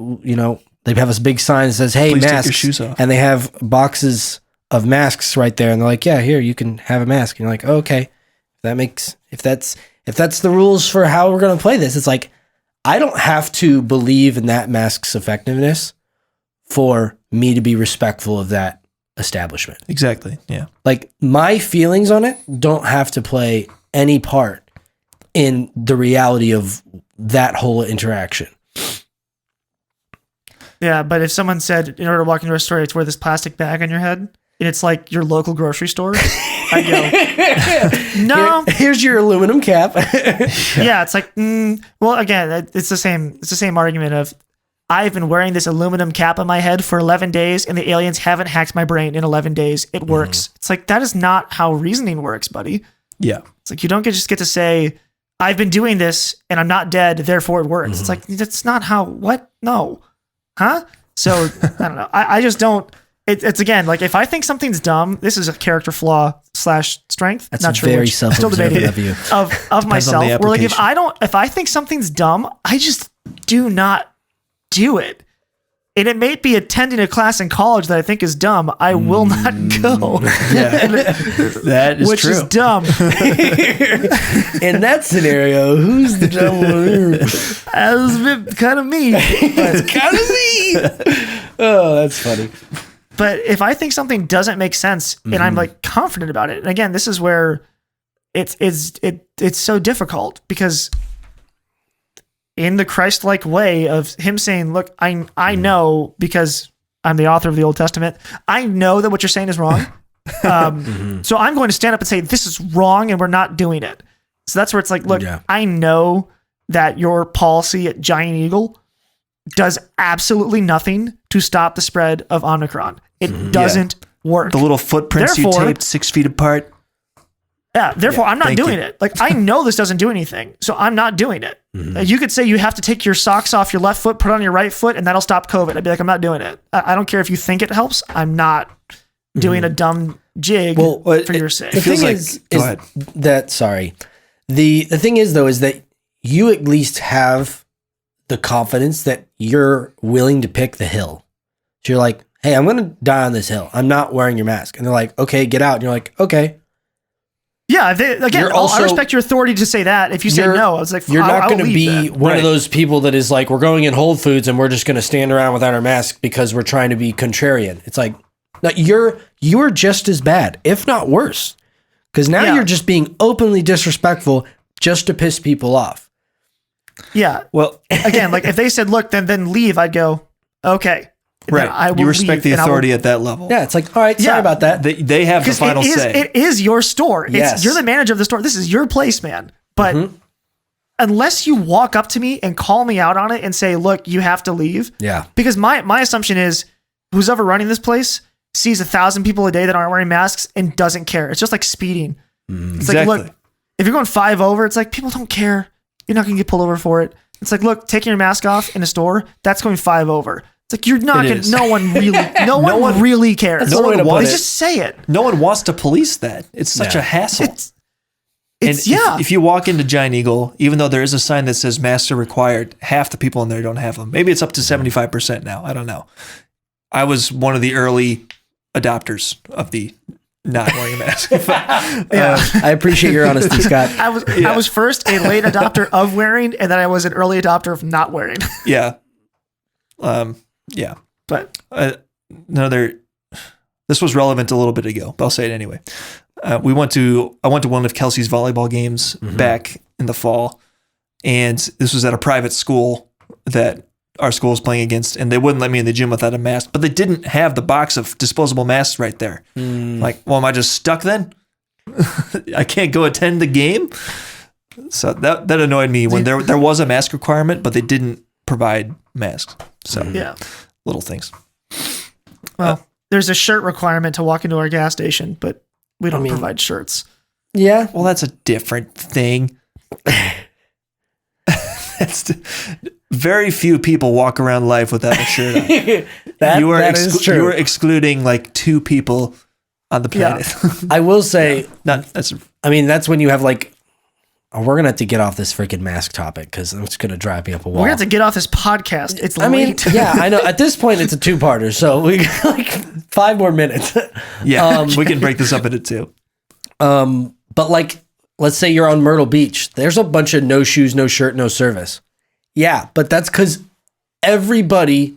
they have this big sign that says, hey, Please take masks. your shoes off. And they have boxes of masks right there. And they're like, yeah, here, you can have a mask. And you're like, oh, okay. If that's the rules for how we're going to play this, it's like, I don't have to believe in that mask's effectiveness for me to be respectful of that establishment. exactly. Yeah. Like, my feelings on it don't have to play any part in the reality of that whole interaction. Yeah, but if someone said, in order to walk into a store, you have to wear this plastic bag on your head, and it's like your local grocery store, I go, no. Here's your aluminum cap. Yeah, it's like, well, again, it's the same argument of, I've been wearing this aluminum cap on my head for 11 days, and the aliens haven't hacked my brain in 11 days. It works. It's like, that is not how reasoning works, buddy. Yeah. It's like, you don't just get to say, I've been doing this, and I'm not dead, therefore it works. It's like, that's not how, what? No. Huh? So, I don't know. I just don't, it's again, like, if I think something's dumb, this is a character flaw / strength. That's not sure very which. Still self-observant debating of you. of myself. the Where, like, application. if I think something's dumb, I just do not do it. And it may be attending a class in college that I think is dumb. I will not go. Yeah. That is Which true. is dumb. In that scenario, who's the dumb one here? That's kind of me. It's kind of me. Oh, that's funny. But if I think something doesn't make sense and I'm like confident about it, and again, this is where it's so difficult, because in the Christ-like way of him saying, look, I know, because I'm the author of the Old Testament, I know that what you're saying is wrong. So I'm going to stand up and say, this is wrong and we're not doing it. So that's where it's like, look, Yeah. I know that your policy at Giant Eagle does absolutely nothing to stop the spread of Omicron. It doesn't work. The little footprints you Therefore- taped 6 feet apart. Yeah, therefore, I'm not thank doing you. it. Like, I know this doesn't do anything, so I'm not doing it. You could say you have to take your socks off your left foot, put it on your right foot, and that'll stop COVID. I'd be like, I'm not doing it. I don't care if you think it helps. I'm not doing a dumb jig for your sake. The feels thing like- is go ahead. that, sorry. The thing is, though, is that you at least have the confidence that you're willing to pick the hill. So you're like, hey, I'm going to die on this hill. I'm not wearing your mask. And they're like, okay, get out. And you're like, okay. Yeah, I respect your authority to say that. If you say no, I was like, you're not going to be one of those people that is like, we're going in Whole Foods and we're just going to stand around without our mask because we're trying to be contrarian. It's like, no, you're just as bad, if not worse, because now you're just being openly disrespectful just to piss people off. Yeah. Well, again, like if they said, look, then leave, I'd go, okay. Right. I will you respect the authority at that level. Yeah, it's like, all right, sorry about that. They have the final say. It is your store. Yes. You're the manager of the store. This is your place, man. But unless you walk up to me and call me out on it and say, look, you have to leave. Yeah. Because my assumption is who's ever running this place sees 1,000 people a day that aren't wearing masks and doesn't care. It's just like speeding. It's like, look, if you're going 5 over, it's like people don't care. You're not going to get pulled over for it. It's like, look, taking your mask off in a store, that's going 5 over. It's like, you're not going to, no one really cares. No one wants to just say it. No one wants to police that. It's such a hassle. If you walk into Giant Eagle, even though there is a sign that says masks are required, half the people in there don't have them. Maybe it's up to 75% now. I don't know. I was one of the early adopters of the not wearing a mask. I appreciate your honesty, Scott. I was first a late adopter of wearing, and then I was an early adopter of not wearing. Yeah. But this was relevant a little bit ago, but I'll say it anyway. I went to one of Kelsey's volleyball games back in the fall, and this was at a private school that our school was playing against, and they wouldn't let me in the gym without a mask, but they didn't have the box of disposable masks right there. Like, well, am I just stuck then? I can't go attend the game? So that annoyed me when there was a mask requirement, but they didn't provide masks. So little things. Well, there's a shirt requirement to walk into our gas station, but we don't provide shirts. Yeah. Well, that's a different thing. Very few people walk around life without a shirt on. That is true. You are excluding like 2 people on the planet. I will say, that's when you have like, we're going to have to get off this freaking mask topic because it's going to drive me up a wall. We're going to have to get off this podcast. It's late. Yeah, I know. At this point, it's a 2-parter, so we got like 5 more minutes. Yeah, we can break this up into 2. But like, let's say you're on Myrtle Beach. There's a bunch of no shoes, no shirt, no service. Yeah, but that's because everybody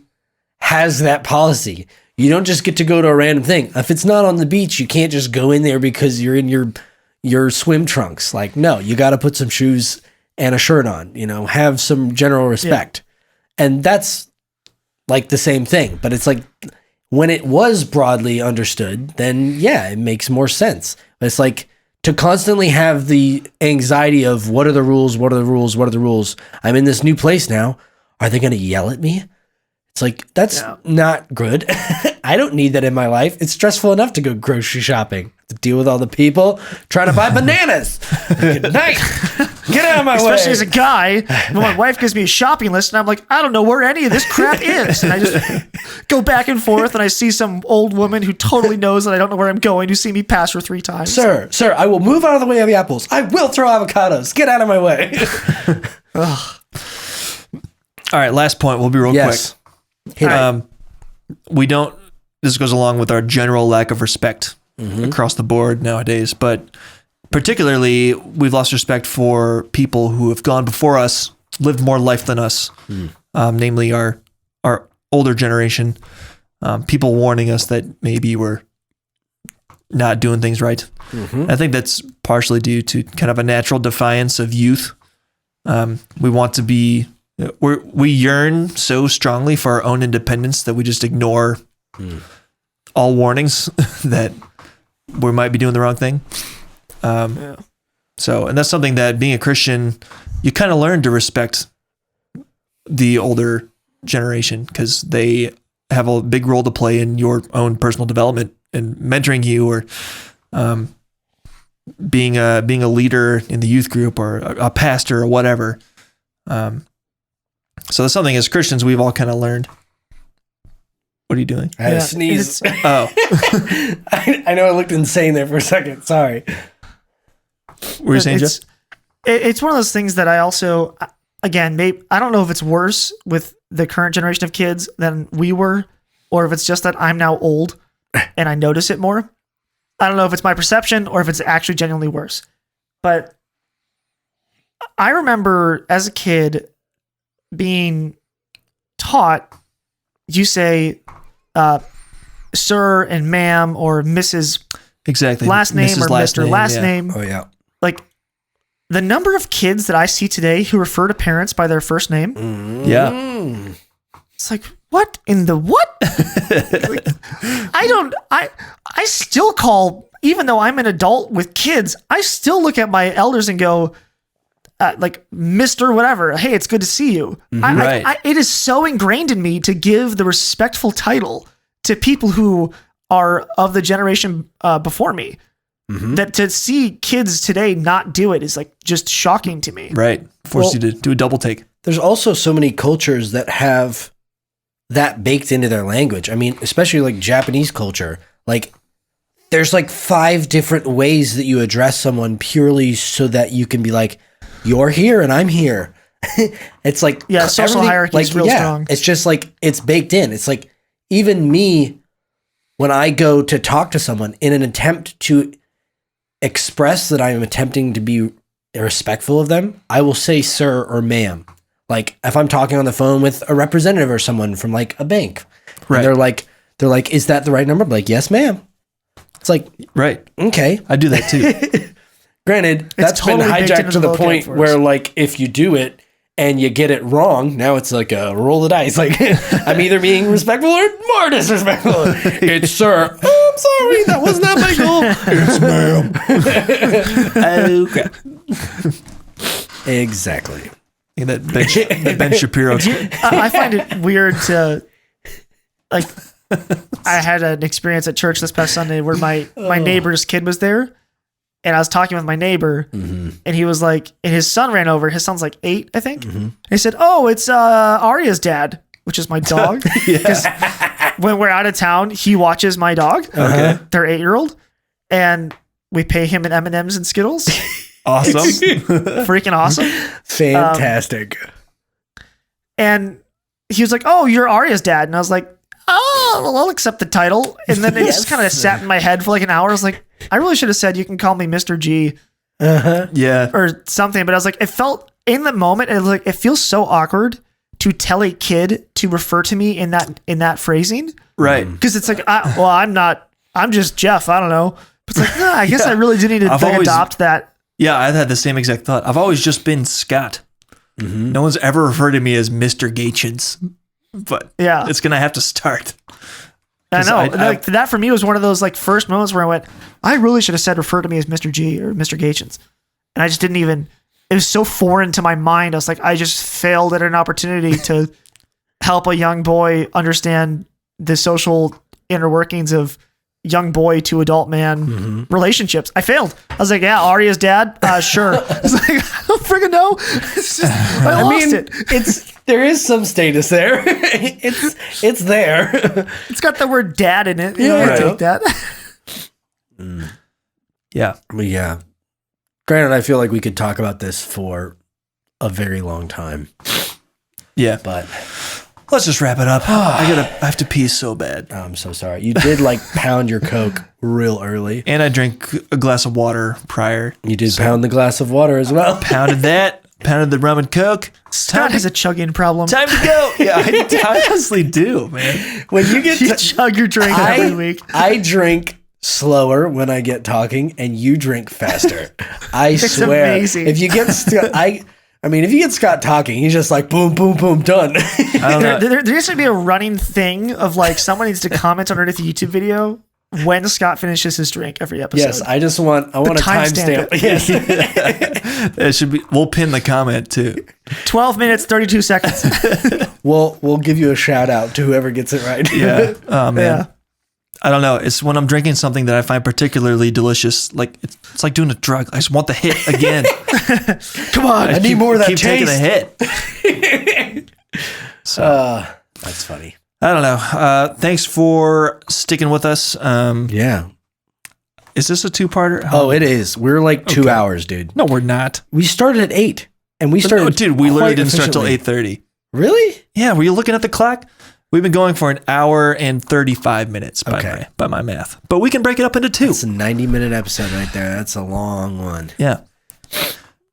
has that policy. You don't just get to go to a random thing. If it's not on the beach, you can't just go in there because you're in your swim trunks. Like, no, you got to put some shoes and a shirt on, have some general respect. Yeah. And that's like the same thing, but it's like when it was broadly understood, then yeah, it makes more sense. But it's like to constantly have the anxiety of what are the rules? What are the rules? What are the rules? I'm in this new place now. Are they going to yell at me? It's like, that's not good. I don't need that in my life. It's stressful enough to go grocery shopping, to deal with all the people trying to buy bananas. Good night. Get out of my way. Especially as a guy, when my wife gives me a shopping list and I'm like, I don't know where any of this crap is. And I just go back and forth and I see some old woman who totally knows that I don't know where I'm going, who see me pass her 3 times. Sir, I will move out of the way of the apples. I will throw avocados. Get out of my way. All right, last point. We'll be real quick. This goes along with our general lack of respect across the board nowadays, but particularly we've lost respect for people who have gone before us, lived more life than us, namely our older generation, people warning us that maybe we're not doing things right. I think that's partially due to kind of a natural defiance of youth. We want to be... We yearn so strongly for our own independence that we just ignore all warnings that we might be doing the wrong thing. So, and that's something that being a Christian, you kind of learn to respect the older generation because they have a big role to play in your own personal development and mentoring you or being a leader in the youth group or a pastor or whatever. So that's something as Christians we've all kind of learned. What are you doing? I had a sneeze. Oh. I know I looked insane there for a second. Sorry. What were you saying, Jeff? It's one of those things that I also, again, I don't know if it's worse with the current generation of kids than we were, or if it's just that I'm now old and I notice it more. I don't know if it's my perception or if it's actually genuinely worse. But I remember as a kid being taught, you say sir and ma'am or Mrs. Exactly. last name Mrs. or Mr. last name. Oh yeah. Like the number of kids that I see today who refer to parents by their first name. Yeah. It's like, what in the what? Like, I still call, even though I'm an adult with kids, I still look at my elders and go, like, Mr. whatever. Hey, it's good to see you. Right. It is so ingrained in me to give the respectful title to people who are of the generation before me. That to see kids today not do it is like just shocking to me. Right. Force you to do a double take. There's also so many cultures that have that baked into their language. I mean, especially like Japanese culture. Like, there's like 5 different ways that you address someone purely so that you can be like, you're here and I'm here. It's like, Yeah, social everything- hierarchy is real strong. It's just like, it's baked in. It's like, even me, when I go to talk to someone in an attempt to express that I am attempting to be respectful of them, I will say sir or ma'am. Like if I'm talking on the phone with a representative or someone from like a bank, Right. and they're like, is that the right number? I'm like, yes, ma'am. It's like, Right. okay. I do that too. Granted, that's totally been baked hijacked into to the the vocab point for us. where like if you do it and you get it wrong, now it's like a roll of dice. Like I'm either being respectful or more disrespectful. It's sir. Oh, I'm sorry, that was not my goal. It's ma'am. Okay. Exactly. That Ben Shapiro. I find it weird to, like, I had an experience at church this past Sunday where my neighbor's kid was there, and I was talking with my neighbor, and he was like, and his son ran over. His son's like 8, I think. And he said, "Oh, it's Arya's dad," which is my dog. Because when we're out of town, he watches my dog, their 8-year-old, and we pay him in M&Ms and Skittles. Awesome. Freaking awesome. Fantastic. And he was like, "Oh, you're Arya's dad." And I was like, "Oh, well, I'll accept the title." And then it just kind of sat in my head for like an hour. I was like, I really should have said, "You can call me Mr. G," Yeah. or something. But I was like, it felt in the moment, it feels so awkward to tell a kid to refer to me in that phrasing. Right. Because it's like, I'm just Jeff. I don't know. But it's like, no, I guess I really do need to adopt that. Yeah, I've had the same exact thought. I've always just been Scott. No one's ever referred to me as Mr. Gatchins, but Yeah. it's gonna have to start. I know. I- Like that for me was one of those like first moments where I went, I really should have said refer to me as Mr. G or Mr. Gatchins. And I just didn't even, it was so foreign to my mind. I was like, I just failed at an opportunity to help a young boy understand the social inner workings of young boy to adult man relationships. I failed. I was like, yeah, Arya's dad? Sure. It's like, I don't freaking know. It's just, I lost it. There is some status there. it's there. It's got the word dad in it. You know, Yeah. I take that. Yeah. But yeah. Granted, I feel like we could talk about this for a very long time, Yeah. but Let's just wrap it up. I have to pee so bad. I'm so sorry. You did like pound your Coke real early. And I drank a glass of water prior. You did pound the glass of water as well. Pounded that. Pounded the rum and Coke. Scott has a chugging problem. Time to go. Yeah, I honestly do, man. When you get You chug your drink every week. I drink slower when I get talking, and you drink faster. I swear. amazing. If you get if you get Scott talking, he's just like boom, boom, boom, done. I don't know. There used to be a running thing of like someone needs to comment underneath the YouTube video when Scott finishes his drink every episode. Yes, I want a timestamp timestamp. Yes. It should be. We'll pin the comment too. 12 minutes, 32 seconds. We'll give you a shout out to whoever gets it right. Yeah. Oh man. Yeah. I don't know. It's when I'm drinking something that I find particularly delicious. Like it's like doing a drug. I just want the hit again. Come on, I need keep- more of that keep taking a taste. hit. So That's funny. I don't know. Thanks for sticking with us. Yeah. Is this a 2-parter? Oh, it is. We're like 2 hours, dude. No, we're not. We started at 8, and we started. No, dude, we literally quite didn't start till efficiently. 8:30. Really? Yeah, were you looking at the clock? We've been going for an hour and 35 minutes by my math. But we can break it up into 2. It's a 90-minute episode right there. That's a long one. Yeah.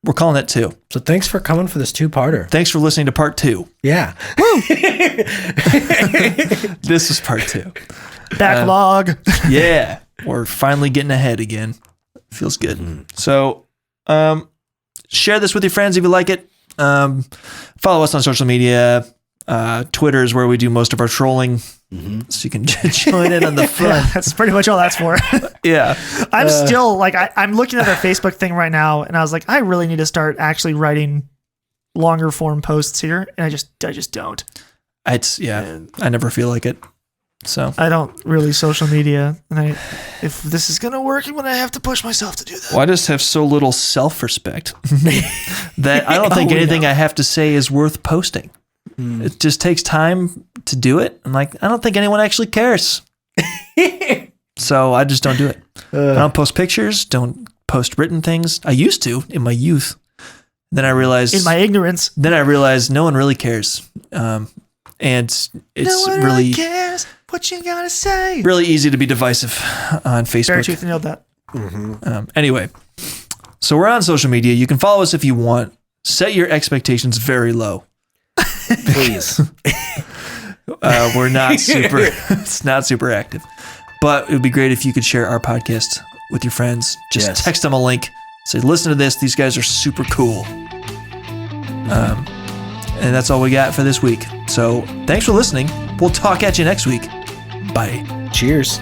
We're calling it 2. So thanks for coming for this 2-parter. Thanks for listening to part 2. Yeah. This is part 2. Backlog. Yeah. We're finally getting ahead again. Feels good. So share this with your friends if you like it. Follow us on social media. Twitter is where we do most of our trolling. So you can join in on the fun. Yeah, that's pretty much all that's for. Yeah. I'm still like, I'm looking at our Facebook thing right now, and I was like, I really need to start actually writing longer form posts here, and I just don't. I never feel like it. So I don't really social media, and if this is gonna work, I'm gonna have to push myself to do that. well, I just have so little self-respect that I don't think anything I have to say is worth posting. It just takes time to do it. I'm like, I don't think anyone actually cares. So I just don't do it. I don't post pictures, don't post written things. I used to in my youth. Then I realized In my ignorance, no one really cares. And it's no one really cares what you gotta say. really easy to be divisive on Very Facebook. truth, nailed that. Anyway, so we're on social media. You can follow us if you want. Set your expectations very low. Please. We're not super, it's not super active, but it would be great if you could share our podcast with your friends. Just text them a link. Say, listen to this. These guys are super cool. And that's all we got for this week. So thanks for listening. We'll talk at you next week. Bye. Cheers.